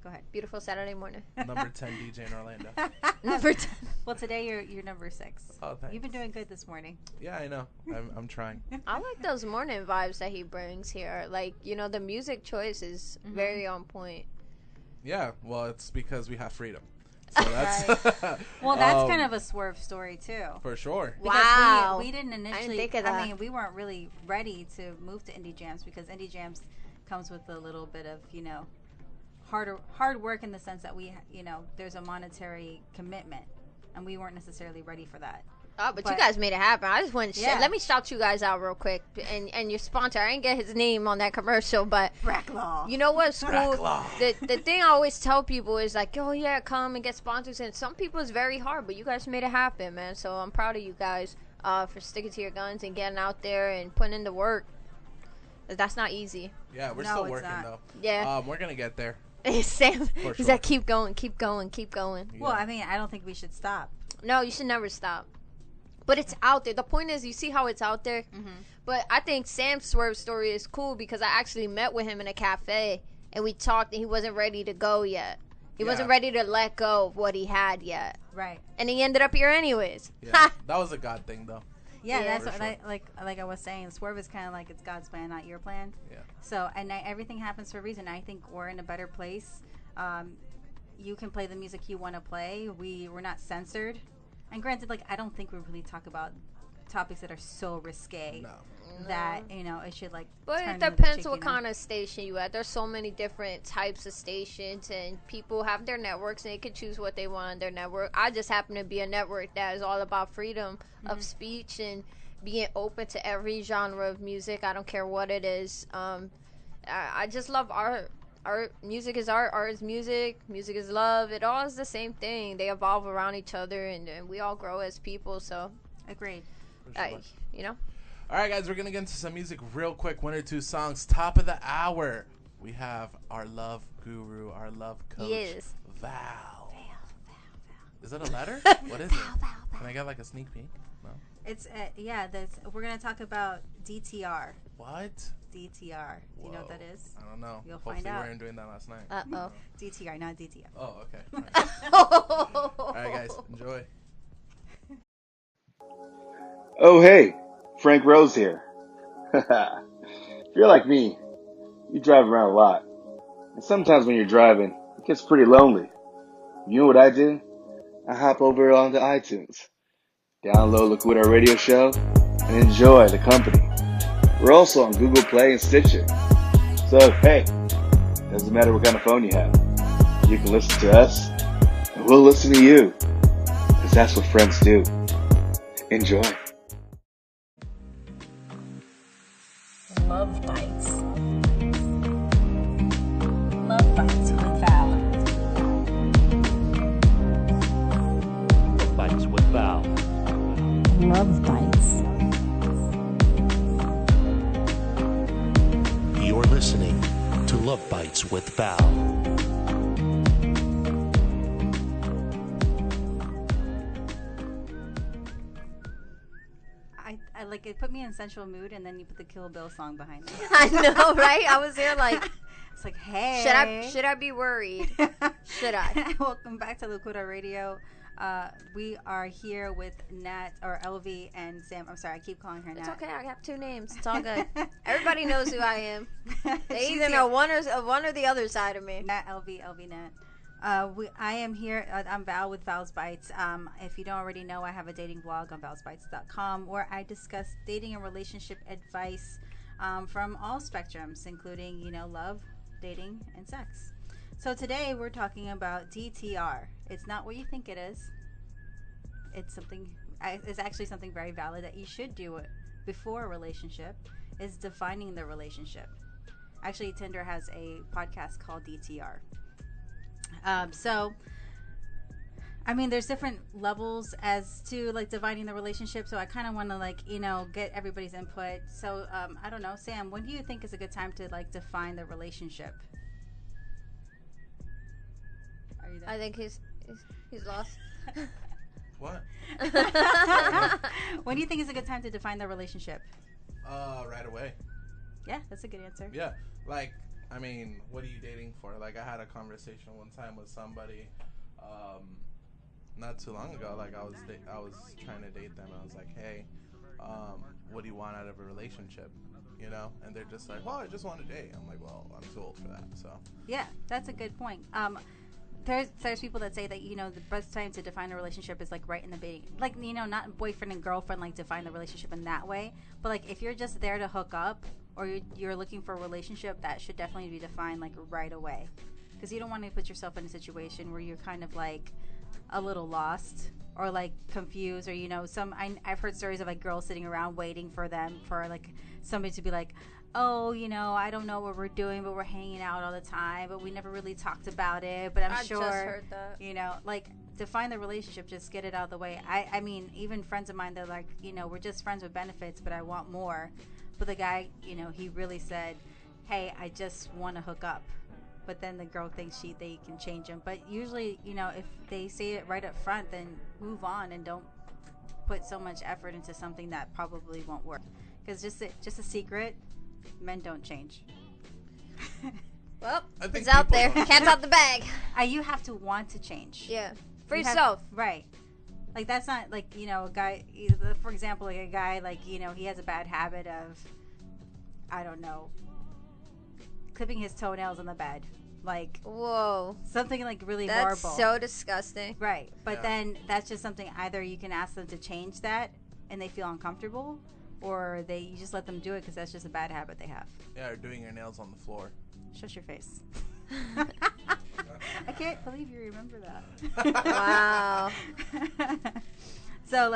Go ahead. Beautiful Saturday morning. Number 10 DJ in Orlando. Number 10. Well, today you're number 6. Oh, thanks. You've been doing good this morning. Yeah, I know. I'm trying. I like those morning vibes that he brings here. Like, the music choice is very on point. Yeah, well, it's because we have freedom. So that's Well, that's kind of a Swerve story too. For sure. Because wow. we didn't initially. I didn't think of that. I mean, we weren't really ready to move to Indie Jamz because Indie Jamz comes with a little bit of hard work in the sense that there's a monetary commitment, and we weren't necessarily ready for that. Oh, but you guys made it happen. I just went. Let me shout you guys out real quick, and your sponsor. I didn't get his name on that commercial, but Bracklaw. You know what's cool? The thing I always tell people is like, oh yeah, come and get sponsors. And some people it's very hard, but you guys made it happen, man. So I'm proud of you guys for sticking to your guns and getting out there and putting in the work. That's not easy. Yeah, we're still working though. Yeah, we're gonna get there. Sam, he's like, keep going, keep going, keep going. Well, I mean, I don't think we should stop. No, you should never stop. But it's out there. The point is, you see how it's out there? Mm-hmm. But I think Sam's Swerve story is cool because I actually met with him in a cafe, and we talked, and he wasn't ready to go yet. He wasn't ready to let go of what he had yet. Right. And he ended up here anyways. Yeah, that was a God thing, though. Yeah, that's what like I was saying. Swerve is kind of like it's God's plan, not your plan. Yeah. So, and everything happens for a reason. I think we're in a better place. You can play the music you want to play. We're not censored. And granted, like, I don't think we really talk about topics that are so risque that, it should, like, but turn it the depends chick, what kind of station you at. There's so many different types of stations, and people have their networks, and they can choose what they want on their network. I just happen to be a network that is all about freedom of speech and being open to every genre of music. I don't care what it is. I just love art. Art, music is art is music is love. It all is the same thing. They evolve around each other, and we all grow as people. So agreed. All right, guys, we're gonna get into some music real quick. 1 or 2 songs. Top of the hour, we have our love guru, our love coach, Val. Is that a letter? What is it? Can I get like a sneak peek? No. It's we're gonna talk about DTR. What? DTR. Do you know what that is? I don't know. You'll Hopefully find out. we weren't doing that last night. Uh-oh. DTR, not DTR. Oh, okay. All right, guys, enjoy. Oh, hey, Frank Rose here. If you're like me, you drive around a lot. And sometimes when you're driving, it gets pretty lonely. You know what I do? I hop over onto iTunes, download Locura Radio Show, and enjoy the company. We're also on Google Play and Stitcher. So, hey, doesn't matter what kind of phone you have. You can listen to us, and we'll listen to you. Because that's what friends do. Enjoy. Love Bytes. Love Bytes with Val. Bytes with Val. Love Bytes. foul. I like it. Put me in sensual mood, and then you put the Kill Bill song behind me. I know, right? I was there like, It's like, hey, should I be worried? Should I? Welcome back to Locura Radio. We are here with Nat or LV and Sam. I'm sorry, I keep calling her Nat. It's okay. I have two names. It's all good. Everybody knows who I am. They She's either know one or the other side of me. Nat, LV, Nat. I am here. I'm Val with Val's Bytes. If you don't already know, I have a dating blog on valsbytes.com where I discuss dating and relationship advice from all spectrums, including, love, dating, and sex. So today we're talking about DTR. It's not what you think it is. It's actually something very valid that you should do before a relationship, is defining the relationship. Actually, Tinder has a podcast called DTR. There's different levels as to defining the relationship. So I kind of want to get everybody's input. So I don't know, Sam, when do you think is a good time to define the relationship? Are you there? I think he's lost. What? When do you think is a good time to define the relationship? Right away. Yeah, that's a good answer. Yeah, what are you dating for? I had a conversation one time with somebody, not too long ago. I was trying to date them. I was like, hey, what do you want out of a relationship? And they're just like, well, I just want to date. I'm like, well, I'm too old for that. So yeah, that's a good point. There's people that say that the best time to define a relationship is right in the beginning, not boyfriend and girlfriend, define the relationship in that way, but if you're just there to hook up or you're looking for a relationship, that should definitely be defined right away, because you don't want to put yourself in a situation where you're kind of a little lost or confused, or I've heard stories of girls sitting around waiting for somebody to be oh, I don't know what we're doing, but we're hanging out all the time, but we never really talked about it. But I just heard that. Define the relationship, just get it out of the way. I mean, even friends of mine, they're we're just friends with benefits, but I want more. But the guy, he really said, hey, I just want to hook up. But then the girl thinks they can change him. But usually, if they say it right up front, then move on and don't put so much effort into something that probably won't work. Because just a secret, men don't change. Well, it's out there. Don't. Cat's out the bag. You have to want to change. Yeah. For yourself. Right. That's not a guy, for example, a guy he has a bad habit of, I don't know, clipping his toenails on the bed. Whoa. Something really That's horrible. so disgusting. Right. But then that's just something either you can ask them to change that and they feel uncomfortable, or you just let them do it because that's just a bad habit they have. Yeah, or doing your nails on the floor. Shut your face. I can't believe you remember that. Wow. So,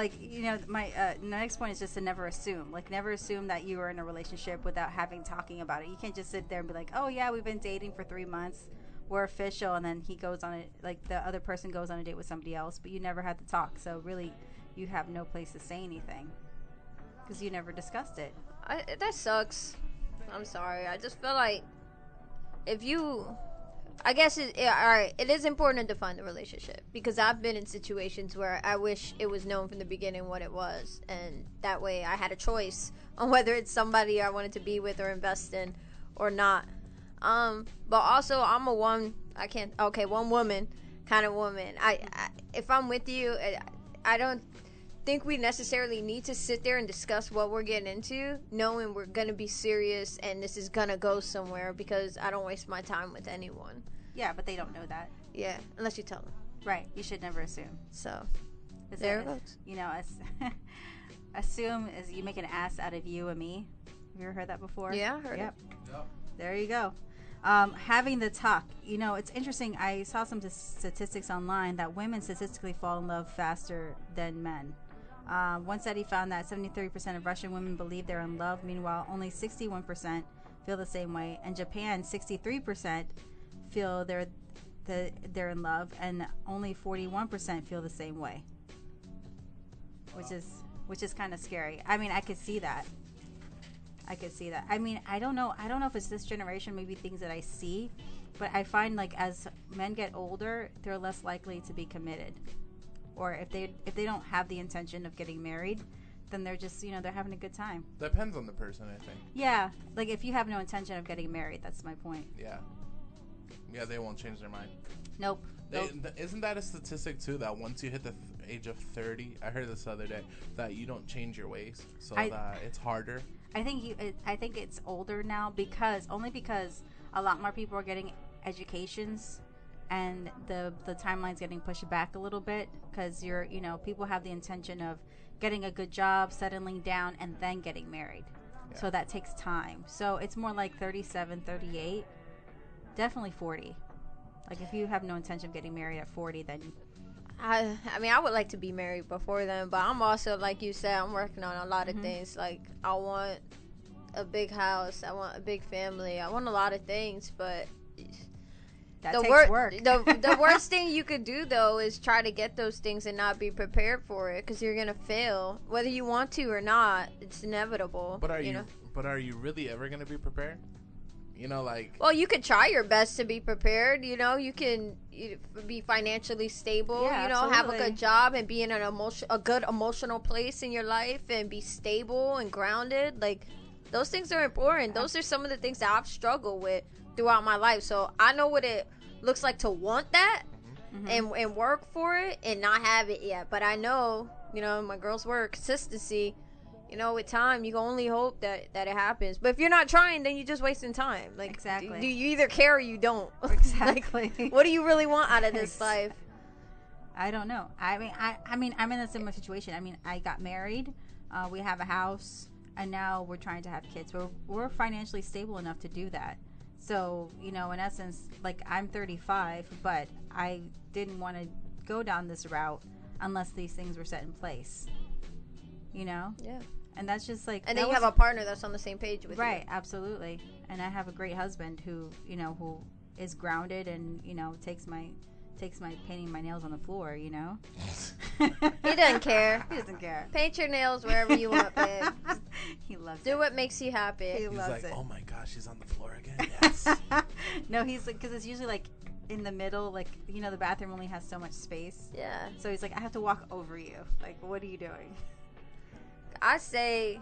my next point is just to never assume. Never assume that you are in a relationship without talking about it. You can't just sit there and be oh, yeah, we've been dating for 3 months. We're official. And then he goes on it, the other person goes on a date with somebody else, but you never had to talk. So, really, you have no place to say anything because you never discussed it. That sucks. I'm sorry. I just feel it is important to define the relationship, because I've been in situations where I wish it was known from the beginning what it was, and that way I had a choice on whether it's somebody I wanted to be with or invest in or not. But also I'm one woman kind of woman. If I'm with you, I don't think we necessarily need to sit there and discuss what we're getting into, knowing we're gonna be serious and this is gonna go somewhere, because I don't waste my time with anyone. Yeah, but they don't know that. Yeah, unless you tell them. Right. You should never assume. So there it goes. Assume is you make an ass out of you and me. Have you ever heard that before? Yeah, I heard it. Yep. There you go. Having the talk. It's interesting. I saw some statistics online that women statistically fall in love faster than men. One study found that 73% of Russian women believe they're in love. Meanwhile, only 61% feel the same way. In Japan, 63% feel they're in love, and only 41% feel the same way. Which is kind of scary. I mean, I could see that. I mean, I don't know if it's this generation, maybe things that I see, But I find like as men get older, they're less likely to be committed. Or if they don't have the intention of getting married, then they're just, they're having a good time. Depends on the person, I think. Yeah, like if you have no intention of getting married, that's my point. Yeah. Yeah, they won't change their mind. Nope. Isn't that a statistic too, that once you hit the age of 30, I heard this the other day, that you don't change your ways, so that it's harder? I think it's older now because a lot more people are getting educations, and the timeline's getting pushed back a little bit because people have the intention of getting a good job, settling down, and then getting married. Yeah. So that takes time. So it's more like 37, 38, definitely 40. Like if you have no intention of getting married at 40, then I mean, I would like to be married before then, but I'm also, like you said, I'm working on a lot of things. Like, I want a big house, I want a big family, I want a lot of things, but that takes work. The worst thing you could do, though, is try to get those things and not be prepared for it, because you're gonna fail, whether you want to or not. It's inevitable. But are you really ever gonna be prepared? Well, you could try your best to be prepared. You can be financially stable. Yeah, have a good job and be in a good emotional place in your life and be stable and grounded. Like, those things are important. Those are some of the things that I've struggled with throughout my life. So I know what it looks like to want that and work for it and not have it yet. But I know, my girl's word, consistency. With time, you can only hope that it happens. But if you're not trying, then you're just wasting time. Like, exactly. Do you either care or you don't? Exactly. Like, what do you really want out of this life? I don't know. I mean, I'm in a similar situation. I mean, I got married. We have a house, and now we're trying to have kids. We're financially stable enough to do that. So, in essence, like, I'm 35, but I didn't want to go down this route unless these things were set in place. Yeah. And that's just like, and then you have a partner that's on the same page with you. Right, absolutely. And I have a great husband who is grounded and takes my painting my nails on the floor. He doesn't care. He doesn't care. Paint your nails wherever you want, babe. He loves it. Do what makes you happy. He's loves it. Oh my gosh, she's on the floor again. Yes. No, he's like, because it's usually like in the middle, like, the bathroom only has so much space. Yeah. So he's like, I have to walk over you. Like, what are you doing? I say,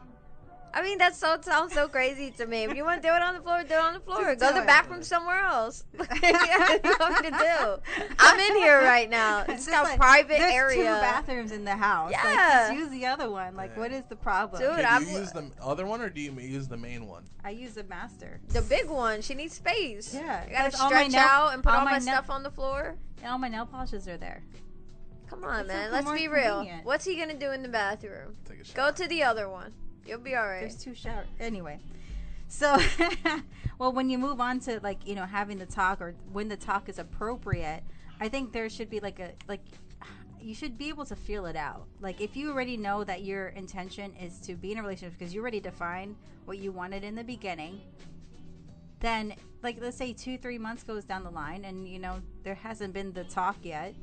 that sounds so crazy to me. If you want to do it on the floor, do it on the floor. Go to the bathroom somewhere else. What do you want me to do? I'm in here right now. It's got like, private area. There's 2 bathrooms in the house. Yeah. Like, just use the other one. Like, what is the problem? Dude, do you use the other one or do you use the main one? I use the master. The big one. She needs space. Yeah. I gotta stretch out and put all my stuff on the floor. And all my nail polishes are there. Come on, man. Let's be real. What's he gonna do in the bathroom? Take a shower. Go to the other one. You'll be all right. There's 2 showers. Anyway. So, well, when you move on to, like, having the talk, or when the talk is appropriate, I think there should be you should be able to feel it out. Like, if you already know that your intention is to be in a relationship because you already defined what you wanted in the beginning, then, like, let's say 2-3 months goes down the line and, there hasn't been the talk yet,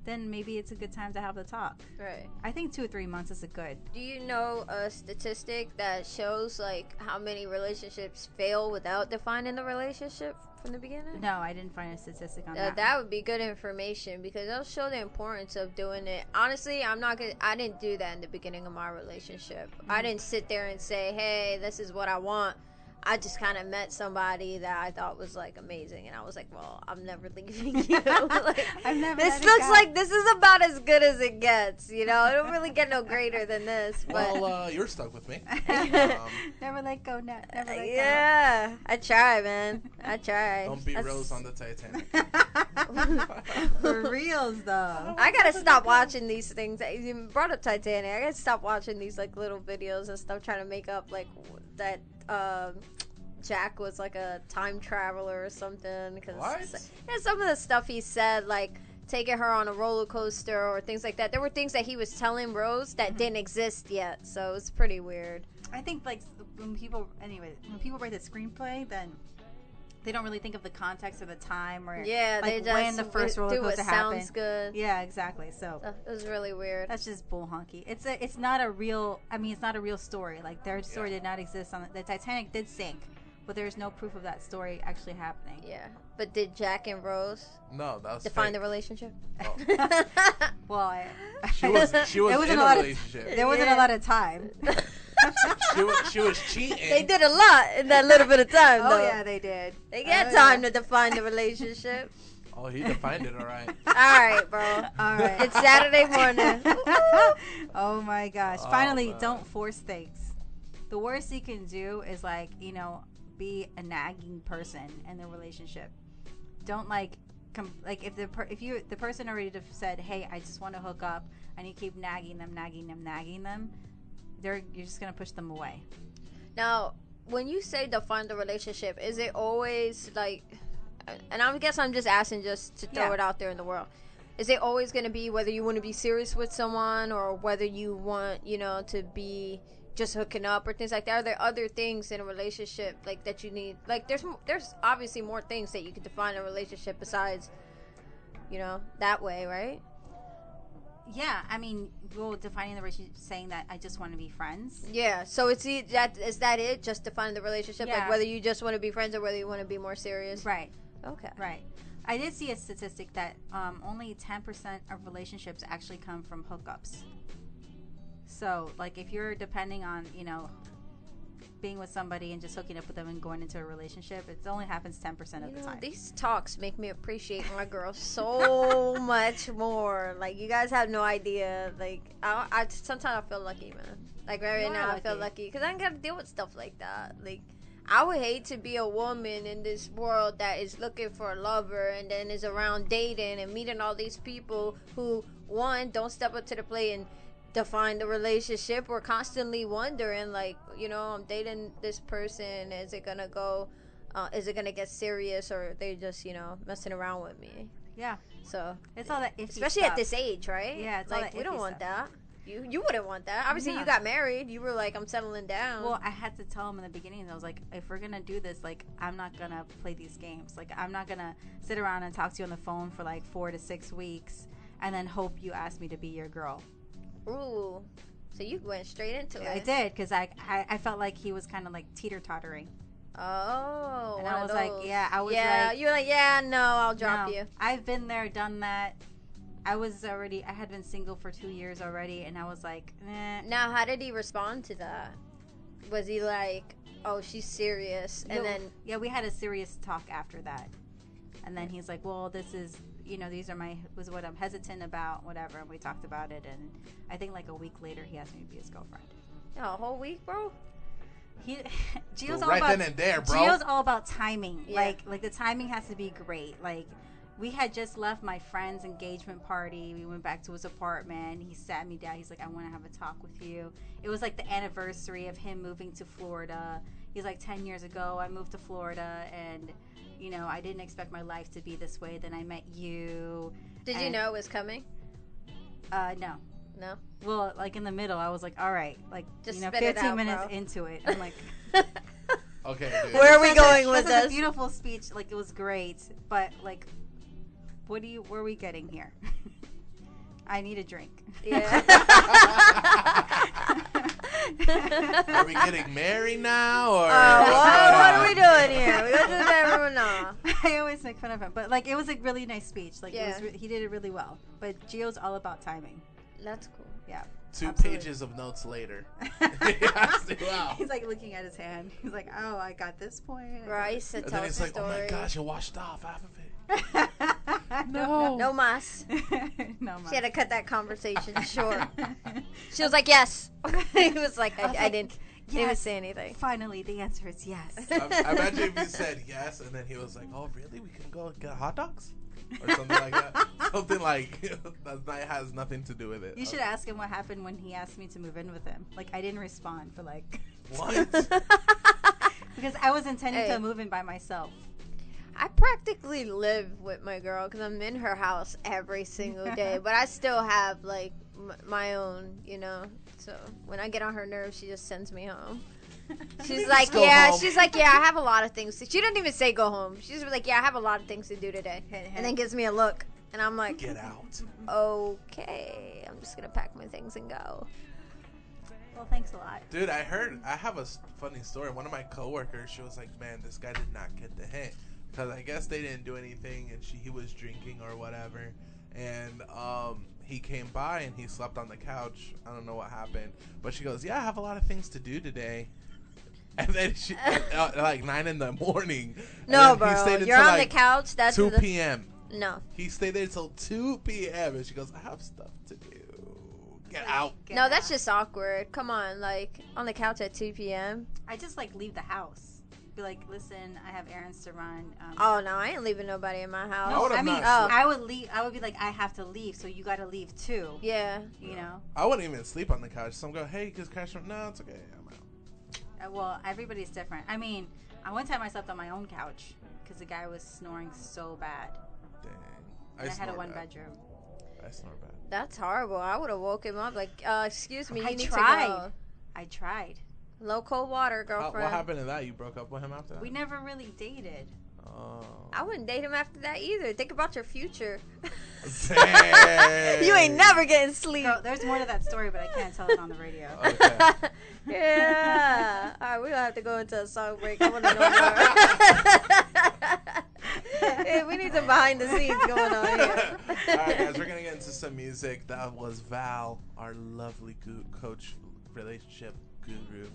then maybe it's a good time to have the talk. Right. I think 2 or 3 months is a good. Do you know a statistic that shows, like, how many relationships fail without defining the relationship from the beginning? No, I didn't find a statistic on that. That would be good information because it'll show the importance of doing it. Honestly, I didn't do that in the beginning of my relationship. I didn't sit there and say, hey, this is what I want. I just kind of met somebody that I thought was, like, amazing, and I was like, well, I'm never leaving you. Like, this looks like this is about as good as it gets, It don't really get no greater than this. But Well, you're stuck with me. Never let go, never let go. Yeah, I try, man. I try. Don't be Rose on the Titanic. For reals, though. I gotta stop watching these things. You brought up Titanic. I gotta stop watching these, like, little videos and stuff trying to make up, like, that Jack was like a time traveler or something. What? Some of the stuff he said, like taking her on a roller coaster or things like that. There were things that he was telling Rose that didn't exist yet, so it's pretty weird. I think, like, when people write the screenplay, then they don't really think of the context of the time or like, they just when the first roller coaster happened. Sounds good. Yeah, exactly. So it was really weird. That's just bull honky. It's not a real. I mean, it's not a real story. Like, their story did not exist on the Titanic. Did sink, but there's no proof of that story actually happening. Yeah. But did Jack and Rose No, that was define fake. the relationship? Oh. Well, She was There wasn't in a a lot of- relationship. there wasn't a lot of time. She was cheating. They did a lot in that little bit of time, though. Oh yeah, they did. They got Oh, time yeah. to define the relationship. Oh, he defined it all right. All right, bro. All right. It's Saturday morning. Oh my gosh. Oh, Finally, man. don't force things. The worst you can do is like, you know, be a nagging person in the relationship. Don't like if the person already said, "Hey, I just want to hook up," and you keep nagging them, you're just going to push them away. Now, when you say define the relationship, is it always like, and I guess I'm just asking just to throw Yeah. it out there in the world. Is it always going to be whether you want to be serious with someone or whether you want, you know, to be just hooking up or things like that? Are there other things in a relationship like that you need? Like there's obviously more things that you could define a relationship besides, you know, that way, right? Yeah, I mean, well, defining the relationship, saying that I just want to be friends. Yeah. So is that it? Just defining the relationship, Yeah. like whether you just want to be friends or whether you want to be more serious. Right. Okay. Right. I did see a statistic that only 10% of relationships actually come from hookups. So, like, if you're depending on, you know, being with somebody and just hooking up with them and going into a relationship, it only happens 10% of the time. These talks make me appreciate my girl so much more. Like, you guys have no idea. Like, I sometimes I feel lucky, man. Like, right You are now I feel lucky because I don't got to deal with stuff like that. Like, I would hate to be a woman in this world that is looking for a lover and then is around dating and meeting all these people who, one, don't step up to the plate and define the relationship. We're constantly wondering, like, you know, I'm dating this person. Is it gonna go? Is it gonna get serious, or are they just, you know, messing around with me? Yeah. So It's all that iffy especially stuff. at this age, right? Yeah, it's all like that we don't iffy want stuff. that. You wouldn't want that. Obviously, No. you got married. You were like, I'm settling down. Well, I had to tell him in the beginning. I was like, if we're gonna do this, like, I'm not gonna play these games. Like, I'm not gonna sit around and talk to you on the phone for like 4 to 6 weeks and then hope you ask me to be your girl. Ooh. So you went straight into it. I did, because I felt like he was kind of like teeter-tottering. Oh. And one I of was like, those. yeah, I was yeah, like, you were like, yeah, no, I'll drop no, you. I've been there, done that. I had been single for 2 years already, and I was like, eh. Now, how did he respond to that? Was he like, oh, she's serious? And then, Yeah, we had a serious talk after that. And then he's like, well, this is, you know, was what I'm hesitant about, whatever. And we talked about it. And I think like a week later, he asked me to be his girlfriend. a whole week, bro? Gio's Right then and there, bro. Gio's all about timing. Yeah. Like the timing has to be great. Like, we had just left my friend's engagement party. We went back to his apartment. He sat me down. He's like, I want to have a talk with you. It was like the anniversary of him moving to Florida. He's like, 10 years ago, I moved to Florida, and, you know, I didn't expect my life to be this way. Then I met you. Did you know it was coming? No. No? Well, like in the middle, I was like, all right. Like, Just you know, spit it 15 out, minute bro. into it. I'm like... Okay, dude. Where are we going with This is a this? beautiful speech. Like, it was great. But, like, where are we getting here? I need a drink. Yeah. Are we getting married now, or what are we doing here? We go to the bedroom now. I always make fun of him. But, like, it was a really nice speech. Like, Yeah. he did it really well. But Gio's all about timing. That's cool. Yeah. 2 Absolutely. pages of notes later? Wow. He's, like, looking at his hand. He's like, oh, I got this point. Bro, I used to And tell then us it's the like, oh my story. gosh, you washed off half of it. No. No mas. No, She had to cut that conversation short. She was like, yes. He was like, I didn't even say anything. Finally, the answer is yes. I imagine if you said yes, and then he was like, oh, really? We can go get hot dogs? Or something like that. Something like that has nothing to do with it. You should ask him what happened when he asked me to move in with him. Like, I didn't respond for like... What? Because I was intending Hey. to move in by myself. I practically live with my girl because I'm in her house every single day. But I still have, like, my own, you know. So when I get on her nerves, she just sends me home. She's like, go yeah. home. She's like, yeah, I have a lot of things. She didn't even say go home. She's like, yeah, I have a lot of things to do today. And then gives me a look. And I'm like, Get out. okay. I'm just going to pack my things and go. Well, thanks a lot. Dude, I have a funny story. One of my coworkers, she was like, man, this guy did not get the hint. Because I guess they didn't do anything, and he was drinking or whatever. And he came by, and he slept on the couch. I don't know what happened. But she goes, yeah, I have a lot of things to do today. And then she, like 9 in the morning. No, bro, you're on the couch. That's 2 p.m. No. He stayed there till 2 p.m. And she goes, I have stuff to do. Get out. No, that's just awkward. Come on, like on the couch at 2 p.m. I just like leave the house. Be like, listen, I have errands to run. Oh no, I ain't leaving nobody in my house. No, I mean, Oh. I would leave. I would be like, I have to leave, so you got to leave too. Yeah. You know. I wouldn't even sleep on the couch. Some go, hey, just crash on. No, it's okay. I'm out. Well, everybody's different. I mean, one time I slept on my own couch because the guy was snoring so bad. Dang. And I had a snore bad. one-bedroom. I snore bad. That's horrible. I would have woke him up like, excuse me, you I need tried. to go. I tried. Low cold water, girlfriend. What happened to that? You broke up with him after that? We never really dated. Oh. I wouldn't date him after that either. Think about your future. Dang. You ain't never getting sleep. No, there's more to that story, but I can't tell it on the radio. Okay. Yeah. All right, we're going to have to go into a song break. I want to know more. Hey, we need some behind the scenes going on here. All right, guys, we're going to get into some music. That was Val, our lovely coach relationship guru.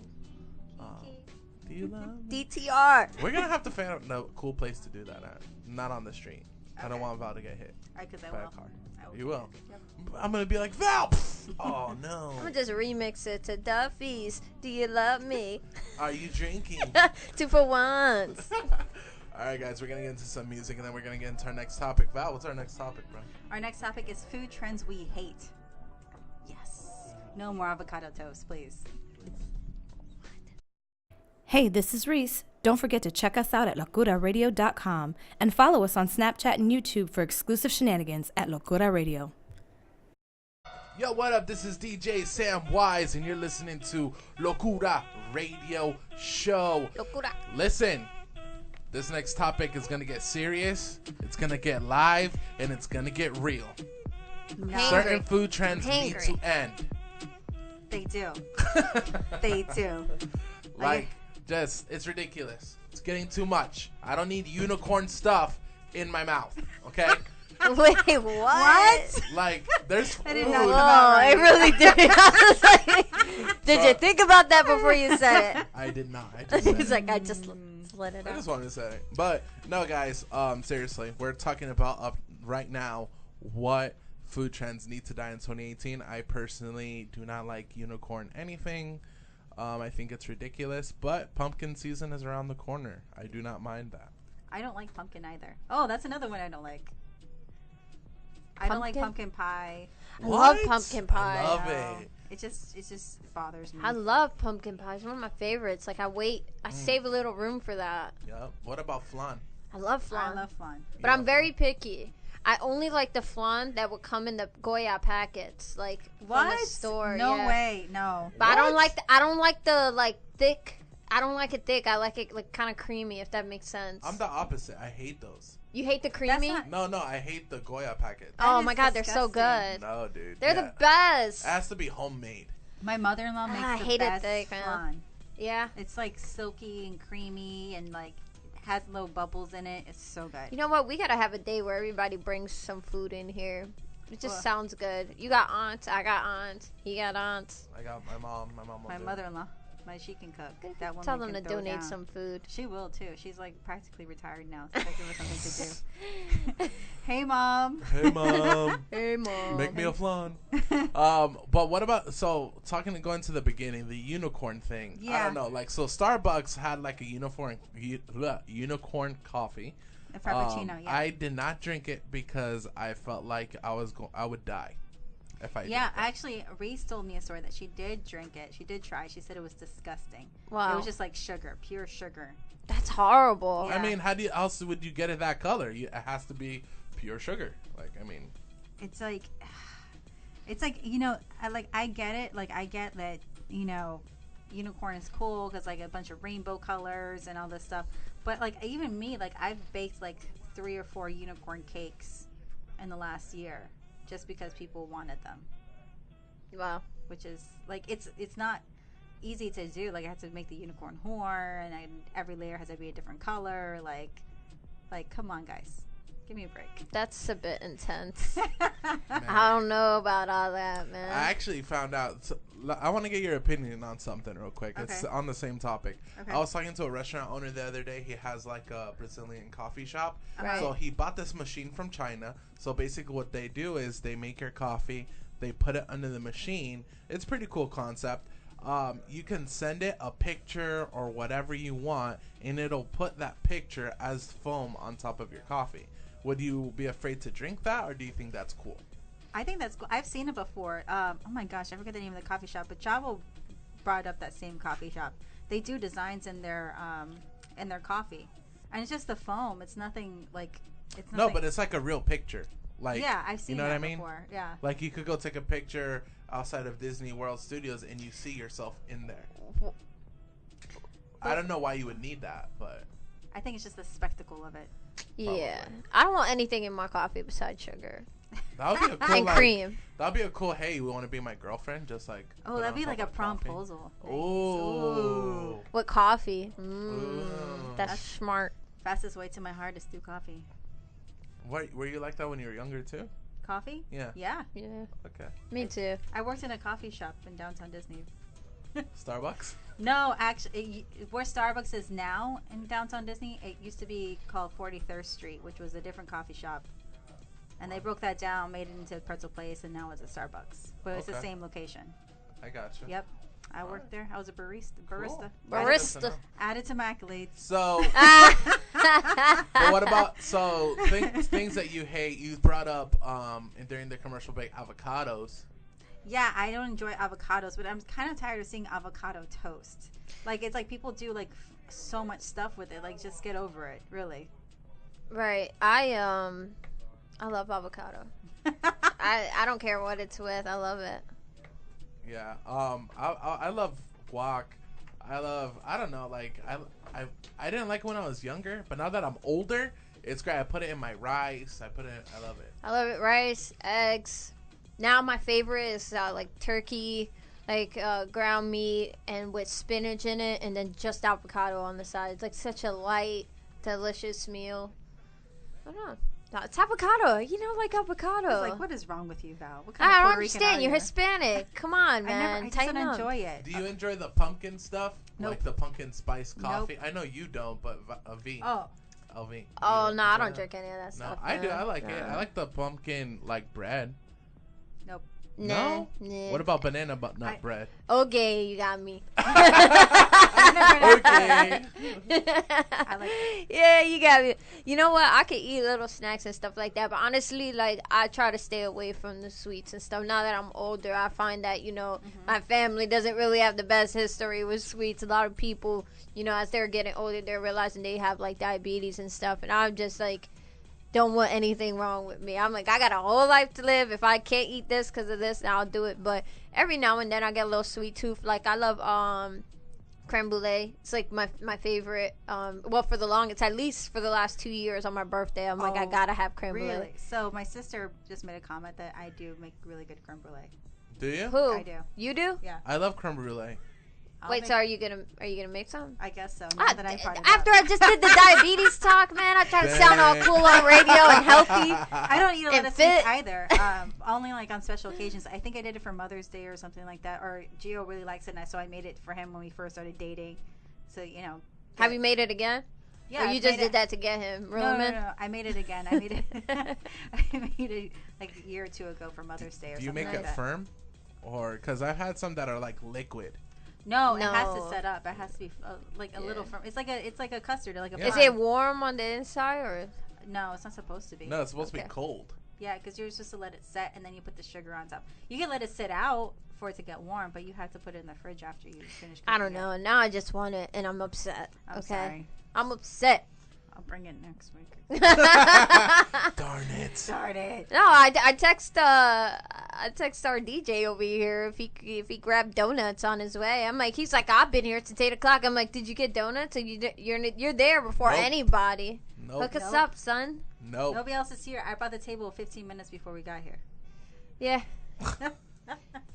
Do you love me? DTR. We're going to have to find a cool place to do that at. Not on the street. I don't want Val to get hit Because I by a will. car. I will. You will? Yep. I'm going to be like, Val! Oh, no. I'm going to just remix it to Duffy's Do You Love Me? Are you drinking? 2 for 1s. All right, guys, we're going to get into some music, and then we're going to get into our next topic. Val, what's our next topic, bro? Our next topic is food trends we hate. Yes. No more avocado toast, please. Hey, this is Reese. Don't forget to check us out at locuraradio.com and follow us on Snapchat and YouTube for exclusive shenanigans at Locura Radio. Yo, what up? This is DJ Sam Wise, and you're listening to Locura Radio Show. Locura. Listen, this next topic is going to get serious, it's going to get live, and it's going to get real. Hangry. Certain food trends need Hangry. to end. They do. They do. Like, just, it's ridiculous. It's getting too much. I don't need unicorn stuff in my mouth, okay? Wait, what? Like, there's food. I did not know. Oh, I really did. I was like, did you think about that before you said it? I did not. I just said He's it. like, I just let it I out. just wanted to say it. But, no, guys, seriously, we're talking about right now what food trends need to die in 2018. I personally do not like unicorn anything. I think it's ridiculous, but pumpkin season is around the corner. I do not mind that. I don't like pumpkin either. Oh, that's another one I don't like. I don't like pumpkin pie. I love pumpkin pie. I love No. it. It just bothers me. I love pumpkin pie. It's one of my favorites. Like, I save a little room for that. Yep. What about flan? I love flan. I love flan. But I'm very picky. I only like the flan that would come in the Goya packets, like from the store. No yeah. way. No. But I don't like the like thick. I don't like it thick. I like it like kind of creamy, if that makes sense. I'm the opposite. I hate those. You hate the creamy? not- No, I hate the Goya packet. Oh That my is god, they're so disgusting. good. No, dude. They're Yeah. the best. It has to be homemade. My mother-in-law makes I the hate it best thick, man. flan. Yeah. It's like silky and creamy and like has little bubbles in it. It's so good. You know what? We gotta have a day where everybody brings some food in here. It just Well- sounds good. You got aunts. I got aunts. He got aunts. I got my mom. My mom will My do it. mother-in-law, she can cook. That woman Tell them can to throw donate down. some food. She will too. She's like practically retired now, so I give her something to do. Hey, mom. Hey, mom. Hey, mom. Make me a flan. But what about, going to the beginning, the unicorn thing. I Yeah. don't know. Like, so Starbucks had like a unicorn coffee. A frappuccino, yeah. I did not drink it because I felt like I would die if I Yeah, drank it. actually, Reese told me a story that she did drink it. She did try. She said it was disgusting. Wow. It was just like sugar, pure sugar. That's horrible. Yeah. I mean, how else would you get it that color? It has to be pure sugar. Like, I mean, It's like, I get it. Like, I get that, unicorn is cool because like a bunch of rainbow colors and all this stuff. But like, even me, like, I've baked like 3 or 4 unicorn cakes in the last year just because people wanted them. Wow. Which is like, it's not easy to do. Like I had to make the unicorn horn, and every layer has to be a different color. Like come on, guys. Give me a break. That's a bit intense. I don't know about all that, man. I actually found out. So, I want to get your opinion on something real quick. Okay. It's on the same topic. Okay. I was talking to a restaurant owner the other day. He has like a Brazilian coffee shop. Right. So he bought this machine from China. So basically what they do is they make your coffee. They put it under the machine. It's a pretty cool concept. You can send it a picture or whatever you want, and it'll put that picture as foam on top of your coffee. Would you be afraid to drink that, or do you think that's cool? I think that's cool. I've seen it before. Oh my gosh, I forget the name of the coffee shop, but Chavo brought up that same coffee shop. They do designs in their coffee, and it's just the foam. It's nothing like it's nothing. No, but it's like a real picture. Like, yeah, I've seen. You know that what I mean? Before. Yeah. Like you could go take a picture outside of Disney World Studios, and you see yourself in there. I don't know why you would need that, but I think it's just the spectacle of it. Yeah. I don't want anything in my coffee besides sugar. That would be a cool and cream. That'd be a cool. Hey, you want to be my girlfriend? Just like Oh, that'd be like a promposal. Ooh. With coffee. Ooh. That's smart. Fastest way to my heart is through coffee. What, were you like that when you were younger too? Coffee? Yeah. Yeah. Yeah. Okay. Me too. I worked in a coffee shop in downtown Disney. Starbucks? No, actually, where Starbucks is now in downtown Disney, it used to be called 43rd Street, which was a different coffee shop. And they broke that down, made it into a pretzel place, and now it's a Starbucks. But it's the Okay. same location. I got you. Yep. I worked there. I was a barista. Cool. Barista. Added to my accolades. So, but what about things that you hate? You brought up during the commercial break avocados. Yeah, I don't enjoy avocados, but I'm kind of tired of seeing avocado toast. Like it's like people do like so much stuff with it. Like just get over it, really. Right. I love avocado. I don't care what it's with. I love it. Yeah. I love guac. I don't know, like I didn't like it when I was younger, but now that I'm older, it's great. I put it in my rice. I love it. I love it. Rice, eggs. Now my favorite is like turkey, like ground meat, and with spinach in it, and then just avocado on the side. It's like such a light, delicious meal. I don't know. No, it's avocado. You know, like avocado. It's like, what is wrong with you, Val? What kind I of don't Puerto Rican understand. are You're you? Hispanic. Come on, man. I just don't enjoy it. Do you enjoy the pumpkin stuff? Nope. Like the pumpkin spice coffee? Nope. I know you don't, but V. Oh. LV. Oh, no, I don't that? drink any of that No, stuff. I do. I like no. it. I like the pumpkin like bread. Nope. Nah, No? nah. What about banana but nut bread? Okay, you got me. Okay. I like it. Yeah, you got me. You know what? I could eat little snacks and stuff like that, but honestly, like I try to stay away from the sweets and stuff. Now that I'm older, I find that my family doesn't really have the best history with sweets. A lot of people, as they're getting older, they're realizing they have like diabetes and stuff, and I'm just like, don't want anything wrong with me. I'm like, I got a whole life to live. If I can't eat this because of this, then I'll do it. But every now and then I get a little sweet tooth. Like I love creme brulee. It's like my favorite. At least for the last 2 years on my birthday, I'm like, I gotta have creme brulee. Really? So my sister just made a comment that I do make really good creme brulee. Do you? Who? I do. You do? Yeah. I love creme brulee. So are you gonna make some? I guess so. Now that I brought it After up. I just did the diabetes talk, man, I try to sound all cool on radio and healthy. I don't eat a lot and of fit. sweets either. Only like on special occasions. I think I did it for Mother's Day or something like that. Or Gio really likes it, and so I made it for him when we first started dating. So Have you made it again? Yeah. Or you I've just made did it. that to get him? Really, No, man? no. I made it again. I made it. I made it like a year or two ago for Mother's Day or Do you something make like it that. firm? Or, because I've had some that are like liquid. No, it has No. to set up. It has to be like a little firm. It's like a custard, like a. Yeah. Is pie. it warm on the inside or? No, it's not supposed to be. No, it's supposed to Okay. be cold. Yeah, because you're supposed to let it set and then you put the sugar on top. You can let it sit out for it to get warm, but you have to put it in the fridge after you finish cooking I don't it. know. Now I just want it, and I'm upset. I'm okay, sorry. I'm upset. I'll bring it next week. Darn it. Darn it. No, I text our DJ over here if he grabbed donuts on his way. I'm like, he's like, I've been here since 8 o'clock. I'm like, did you get donuts? And you're there before Nope. anybody. Nope. Hook us Nope. up, son. Nope. Nobody else is here. I brought the table 15 minutes before we got here. Yeah.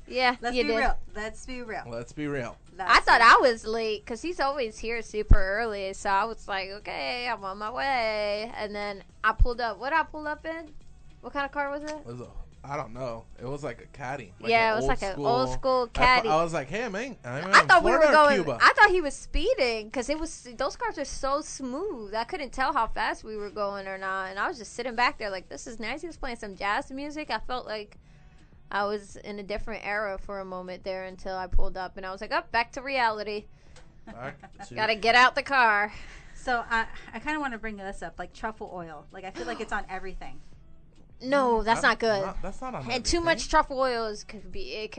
Yeah, Let's you be did. real. Let's be real. Let's be real. I thought I was late because he's always here super early. So I was like, okay, I'm on my way. And then I pulled up. What I pulled up in? What kind of car was it? I don't know. It was like a caddy. Yeah, it was like an old school caddy. I was like, hey, man. I thought we were going. Cuba? I thought he was speeding because those cars are so smooth. I couldn't tell how fast we were going or not. And I was just sitting back there like, this is nice. He was playing some jazz music. I felt like I was in a different era for a moment there until I pulled up and I was like, oh, back to reality. Gotta get out the car. So I kind of want to bring this up, like truffle oil. Like I feel like it's on everything. No, that's not good. That's not on And too much truffle oils could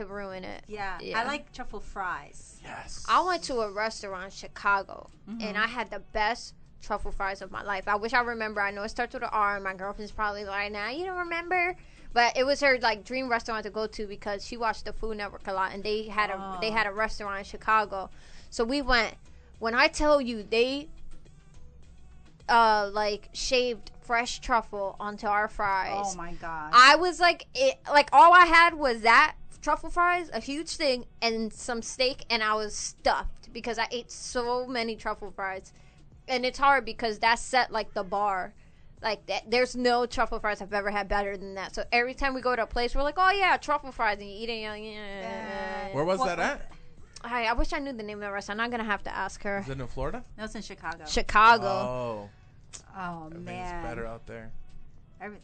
ruin it. Yeah, I like truffle fries. Yes. I went to a restaurant in Chicago and I had the best truffle fries of my life. I wish I remember. I know it starts with an R and my girlfriend's probably like, nah, you don't remember. But it was her like dream restaurant to go to because she watched the Food Network a lot and they had a restaurant in Chicago. So we went. When I tell you they like shaved fresh truffle onto our fries. Oh my god. I was like all I had was that truffle fries, a huge thing, and some steak, and I was stuffed because I ate so many truffle fries. And it's hard because that set like the bar. Like that, there's no truffle fries I've ever had better than that. So every time we go to a place, we're like, oh yeah, truffle fries, and you eat it, you're like, yeah. Where was that at? I wish I knew the name of the restaurant. I'm gonna have to ask her. Is it in Florida? No, it's in Chicago. Chicago. Oh I man. think it's better out there.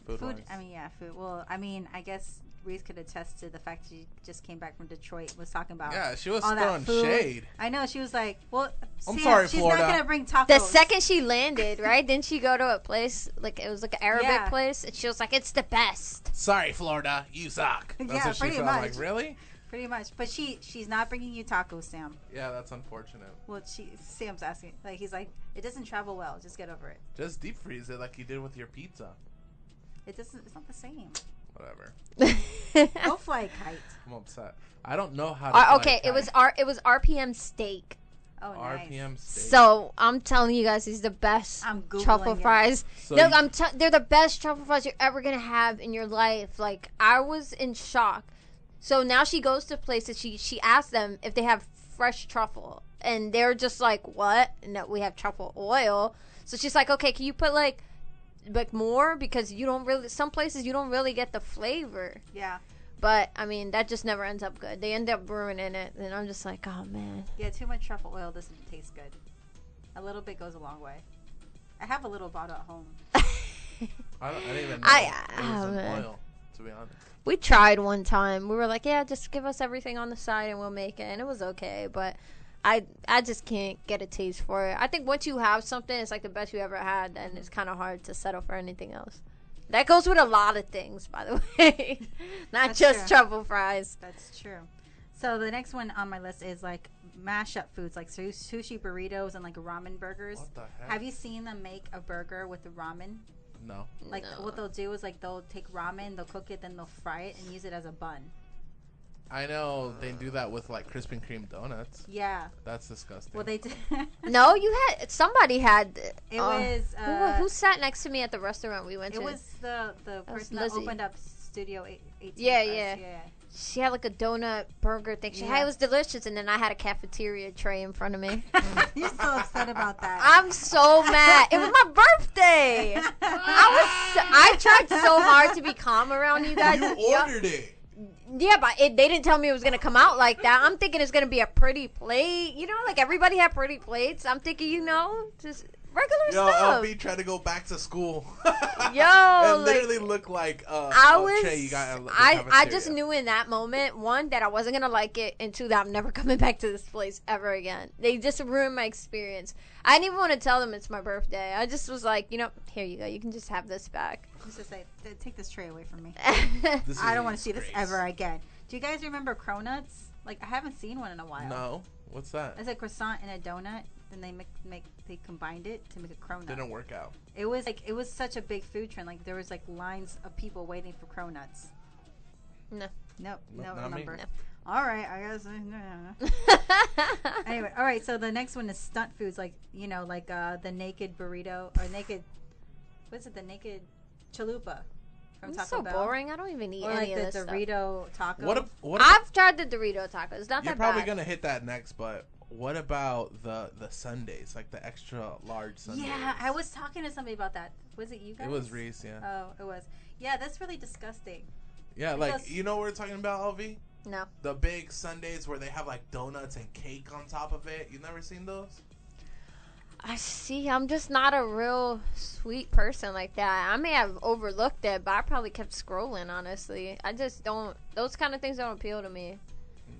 Food. I mean, yeah, food. Well, I mean, I guess Reese could attest to the fact she just came back from Detroit. Was talking about she was all throwing that food. shade. I know. She was like, "Well, I'm Sam, sorry, she's Florida. not gonna bring tacos." The second she landed, right? Didn't she go to a place like it was like an Arabic place, and she was like, "It's the best." Sorry, Florida, you suck. That's Yeah, what she pretty felt much. like. Really? Pretty much, but she's not bringing you tacos, Sam. Yeah, that's unfortunate. Well, Sam's asking, like he's like, it doesn't travel well. Just get over it. Just deep freeze it like you did with your pizza. It doesn't. It's not the same. Whatever. Go fly a kite. I'm upset. I don't know how to. Fly Okay, a it was kite. RPM steak. Oh, nice. RPM steak. So I'm telling you guys, these are the best I'm Googling truffle it. fries. So No, you- they're the best truffle fries you're ever gonna have in your life. Like I was in shock. So now she goes to places. She asks them if they have fresh truffle, and they're just like, "What? No, we have truffle oil." So she's like, "Okay, can you put like more because you don't really some places you don't really get the flavor." Yeah. But I mean that just never ends up good. They end up ruining it, and I'm just like, "Oh man." Yeah, too much truffle oil doesn't taste good. A little bit goes a long way. I have a little bottle at home. I didn't even know it was in man. oil, to be honest. We tried one time. We were like, yeah, just give us everything on the side and we'll make it. And it was okay. But I just can't get a taste for it. I think once you have something, it's like the best you ever had. And it's kind of hard to settle for anything else. That goes with a lot of things, by the way. Not That's just true. truffle fries. That's true. So the next one on my list is like mashup foods, like sushi burritos and like ramen burgers. What the heck? Have you seen them make a burger with the ramen? No. Like No. what they'll do is like they'll take ramen, they'll cook it, then they'll fry it and use it as a bun. I know they do that with like Krispy Kreme donuts. Yeah. That's disgusting. Well, they did. No, somebody had. It was. Who sat next to me at the restaurant we went to? It was the was person that Lizzie. opened up Studio 18. Yeah, Plus. yeah. She had like a donut burger thing. She had, it was delicious, and then I had a cafeteria tray in front of me. You're so upset about that. I'm so mad. It was my birthday. I tried so hard to be calm around you guys. You ordered it. Yeah, but they didn't tell me it was gonna come out like that. I'm thinking it's gonna be a pretty plate. You know, like everybody had pretty plates. I'm thinking, just regular stuff. LB tried to go back to school. Yo, it like, literally looked like tray you got at the I cafeteria. just knew in that moment, one, that I wasn't gonna like it, and two, that I'm never coming back to this place ever again. They just ruined my experience. I didn't even want to tell them it's my birthday. I just was like, here you go. You can just have this back. Just to say, take this tray away from me. This I is don't want to see this disgrace. ever again. Do you guys remember cronuts? Like, I haven't seen one in a while. No. What's that? It's a croissant and a donut. Then they combined it to make a cronut. Didn't work out. It was such a big food trend. Like there was like lines of people waiting for cronuts. No. Nope. No Not me. number. All right, I guess. Anyway, all right. So the next one is stunt foods, like the naked burrito or naked. What's it? The naked chalupa. from It's Taco so Bell. boring. I don't even eat Or any like of the this Dorito taco. What I've tried the Dorito taco. It's not you're that probably bad. gonna hit that next, but what about the Sundays, like the extra large Sundays? Yeah, I was talking to somebody about that. Was it you guys? It was Reese, yeah. Oh, it was. Yeah, that's really disgusting. Yeah, Because- like, you know what we're talking about, LV? No. The big Sundays where they have like donuts and cake on top of it. You've never seen those? I see. I'm just not a real sweet person like that. I may have overlooked it, but I probably kept scrolling, honestly. I just don't. Those kind of things don't appeal to me.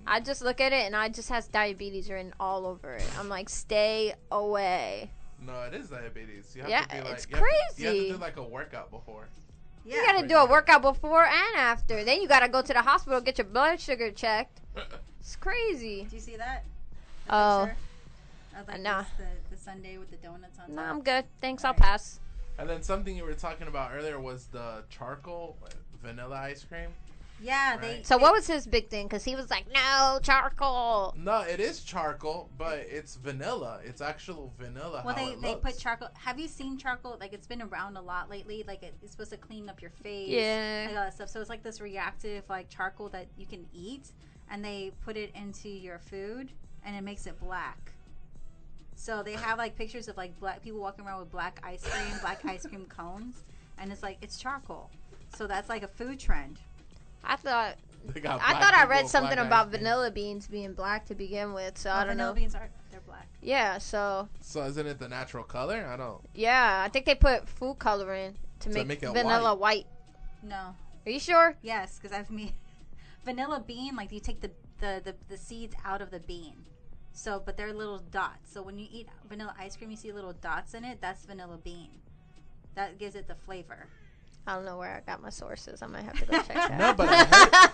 I just look at it and I just has diabetes written all over it. I'm like, stay away. No, it is diabetes. You have Yeah, to be like, it's you have crazy. to do like a workout before. Yeah. You gotta do a workout before and after. Then you gotta go to the hospital, get your blood sugar checked. It's crazy. Do you see that? The Oh. picture? Of like Nah. the Sunday with the donuts on top. No, I'm good. Thanks, I'll Alright. pass. And then something you were talking about earlier was the charcoal vanilla ice cream. Yeah, Right. So what was his big thing? Because he was like, no, charcoal. No, it is charcoal, but it's vanilla. It's actual vanilla. Well, how they it put looks. charcoal. Have you seen charcoal? Like, it's been around a lot lately. Like, it's supposed to clean up your face. Yeah. Like all that stuff. So it's like this reactive, like, charcoal that you can eat. And they put it into your food, and it makes it black. So they have, like, pictures of, like, black people walking around with black ice cream cones. And it's like, it's charcoal. So that's, like, a food trend. I thought They got I black thought I people read with something black about ice cream. vanilla beans being black to begin with, so I don't Vanilla know. beans they're black. Yeah, so So isn't it the natural color? I don't. yeah, I think they put food coloring to To make make it vanilla white. No. Are you sure? Yes, because I've made vanilla bean. Like, you take the seeds out of the bean. So, but they're little dots. So when you eat vanilla ice cream, you see little dots in it. That's vanilla bean. That gives it the flavor. I don't know where I got my sources. I might have to go check that. No, but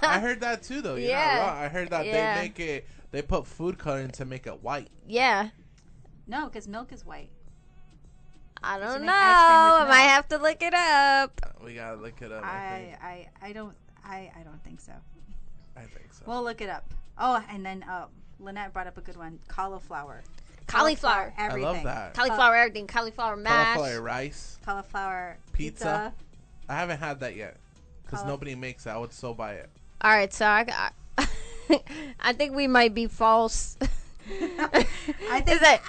I heard that too, though. You're Yeah. not wrong. I heard that Yeah. they make it. They put food coloring to make it white. Yeah, No, because milk is white. I You don't make know. ice cream with I might milk. have to look it up. We gotta look it up. I don't think so. I think so. We'll look it up. Oh, and then Lynette brought up a good one. Cauliflower. Cauliflower. Everything. I love that. Cauliflower, everything. Cauliflower mash. Cauliflower rice, Cauliflower pizza. I haven't had that yet because Caulif- nobody makes it. I would so buy it. All right, so I think we might be false. I think that-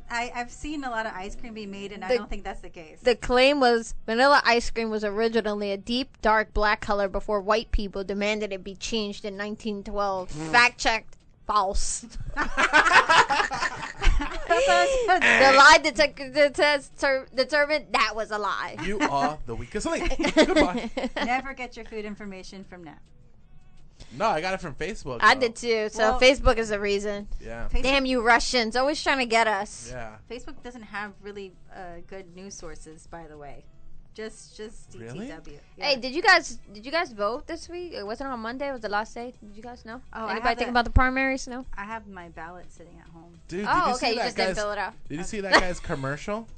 I've seen a lot of ice cream being made, and I The- don't think that's the case. The claim was vanilla ice cream was originally a deep, dark black color before white people demanded it be changed in 1912. Fact checked. False. The lie detector determined that was a lie. You are the weakest link. Goodbye. Never get your food information from Nat. No, I got it from Facebook. I though. did too. So Well- Facebook is the reason. Yeah. Facebook, Damn you Russians, always trying to get us. Yeah. Facebook doesn't have really good news sources, by the way. Just DTW. Really? Yeah. Hey, did you guys vote this week? It wasn't on Monday. It was the last day. Did you guys know? Oh, I Anybody have think it. about the primaries? No. I have my ballot sitting at home. Dude, did Oh, you okay. see You that just didn't guy's? fill it out. Did you see that guy's commercial?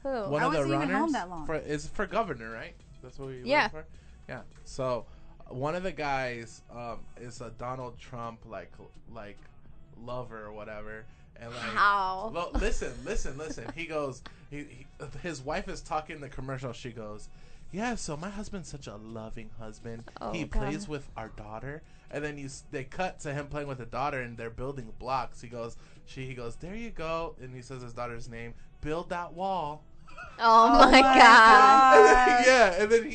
Who? One I of the wasn't even runners home that long. is for governor, right? That's what we Yeah. voted for. Yeah. So one of the guys is a Donald Trump like lover or whatever, and like How? Well, listen. He goes, his wife is talking in the commercial. She goes, yeah, so my husband's such a loving husband. Oh, He God. plays with our daughter. And then they cut to him playing with the daughter, and they're building blocks. He goes, there you go. And he says his daughter's name, build that wall. Oh, my God. Yeah, and then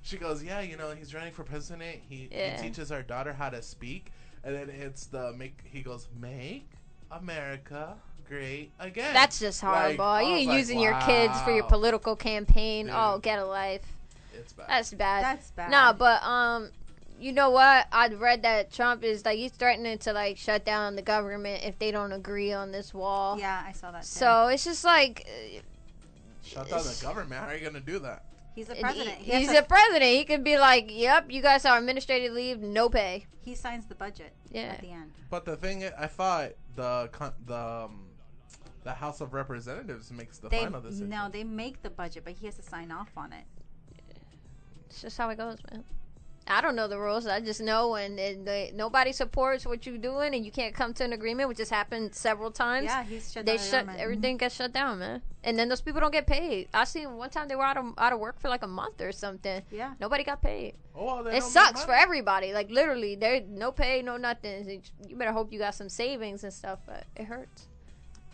she goes, yeah, he's running for president. He Yeah. teaches our daughter how to speak. And then it's he goes, make America great again. That's just horrible. I You're was like, using your kids for your wow. political campaign. Dude. Oh, get a life. It's bad. That's bad. That's bad. No, but you know what? I'd read that Trump is like he's threatening to like shut down the government if they don't agree on this wall. Yeah, I saw that. Too. So it's just like Shut down the government. How are you going to do that? he's the president. He's the president. He could be like, "Yep, you guys are administrative leave, no pay." He signs the budget. Yeah. At the end. But the thing I thought the House of Representatives makes the final decision. No, they make the budget, but he has to sign off on it. It's just how it goes, man. I don't know the rules. I just know when nobody supports what you're doing and you can't come to an agreement, which has happened several times. Yeah, he's shut down. Everything gets shut down, man. And then those people don't get paid. I seen one time they were out of work for like a month or something. Yeah, nobody got paid. Oh, well, it sucks for everybody. Like literally, there's no pay, no nothing. You better hope you got some savings and stuff, but it hurts.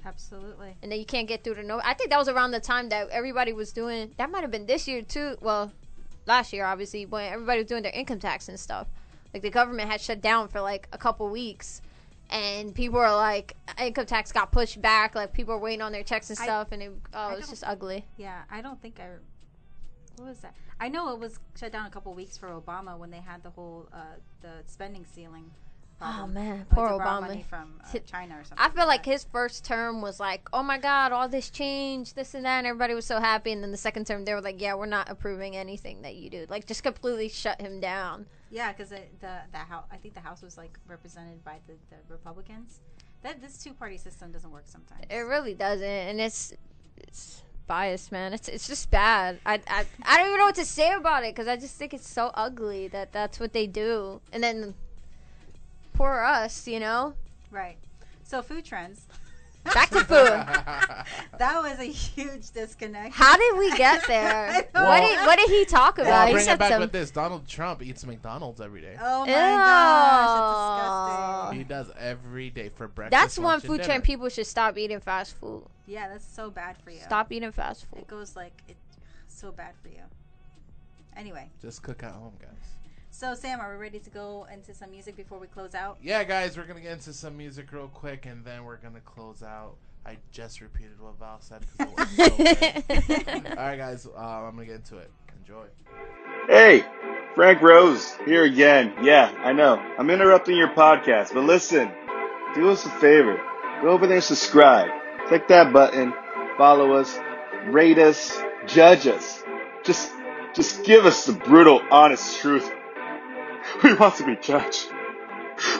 Absolutely. And then you can't get through to I think that was around the time that everybody was doing. That might have been this year too. Well, last year obviously, when everybody was doing their income tax and stuff. Like the government had shut down for like a couple weeks, and people were like, income tax got pushed back. Like people were waiting on their checks and stuff, and it was just ugly. Yeah, I don't think what was that? I know it was shut down a couple weeks for Obama when they had the whole the spending ceiling. Oh man, poor Obama. Money from China or something. I feel like his first term was like, oh my God, all this change, this and that, and everybody was so happy. And then the second term, they were like, yeah, we're not approving anything that you do. Like, just completely shut him down. Yeah, because the house, I think the House was like represented by the Republicans. This two-party system doesn't work sometimes. It really doesn't, and it's biased, man. It's just bad. I don't even know what to say about it because I just think it's so ugly that that's what they do. And then poor us, you know? Right. So food trends. Back to food. That was a huge disconnect. How did we get there? What did he talk about? Well, He bring said it back some... with this. Donald Trump eats McDonald's every day. Oh my gosh, that's disgusting. He does every day for breakfast. That's one lunch, and food dinner. trend people should stop eating fast food. Yeah, that's so bad for you. Stop eating fast food. It goes like it's so bad for you. Anyway. Just cook at home, guys. So, Sam, are we ready to go into some music before we close out? Yeah, guys, we're going to get into some music real quick, and then we're going to close out. I just repeated what Val said because it was so good. All right, guys, I'm going to get into it. Enjoy. Hey, Frank Rose here again. Yeah, I know. I'm interrupting your podcast, but listen, do us a favor. Go over there and subscribe. Click that button. Follow us. Rate us. Judge us. Just give us the brutal, honest truth. We want to be judged.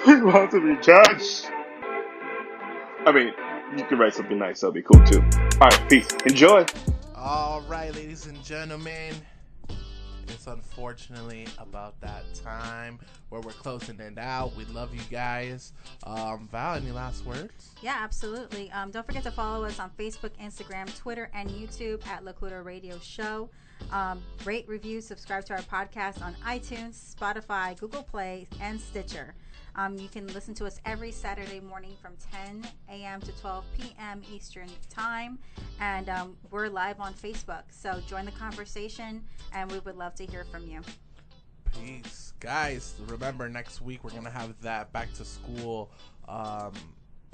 We want to be judged. I mean, you can write something nice. That'll be cool, too. All right, peace. Enjoy. All right, ladies and gentlemen. It's unfortunately about that time where we're closing it out. We love you guys. Val, any last words? Yeah, absolutely. Don't forget to follow us on Facebook, Instagram, Twitter, and YouTube at Locura Radio Show. Rate, review, subscribe to our podcast on iTunes, Spotify, Google Play, and Stitcher. You can listen to us every Saturday morning from 10 a.m. to 12 p.m. Eastern Time. And we're live on Facebook. So join the conversation, and we would love to hear from you. Peace. Guys, remember next week we're going to have that back to school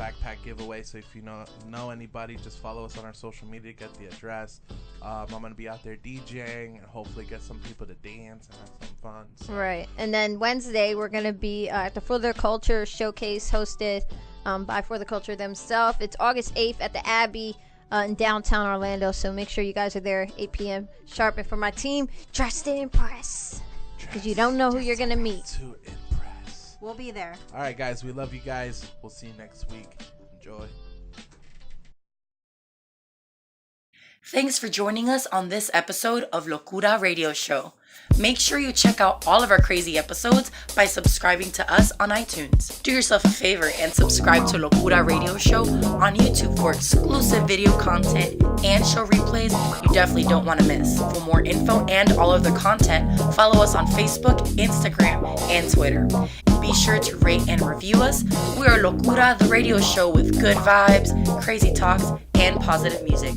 backpack giveaway. So if you know anybody, just follow us on our social media, get the address. I'm going to be out there DJing and hopefully get some people to dance and have some fun. So. Right. And then Wednesday we're going to be at the For the Culture Showcase hosted by For the Culture themselves. It's August 8th at the Abbey in downtown Orlando. So make sure you guys are there 8 p.m. sharp. And for my team, dress to impress. Because you don't know who you're going to meet. To impress. We'll be there. All right, guys. We love you guys. We'll see you next week. Enjoy. Thanks for joining us on this episode of Locura Radio Show. Make sure you check out all of our crazy episodes by subscribing to us on iTunes. Do yourself a favor and subscribe to Locura Radio Show on YouTube for exclusive video content and show replays you definitely don't want to miss. For more info and all of the content, follow us on Facebook, Instagram, and Twitter. Be sure to rate and review us. We are Locura, the radio show with good vibes, crazy talks, and positive music.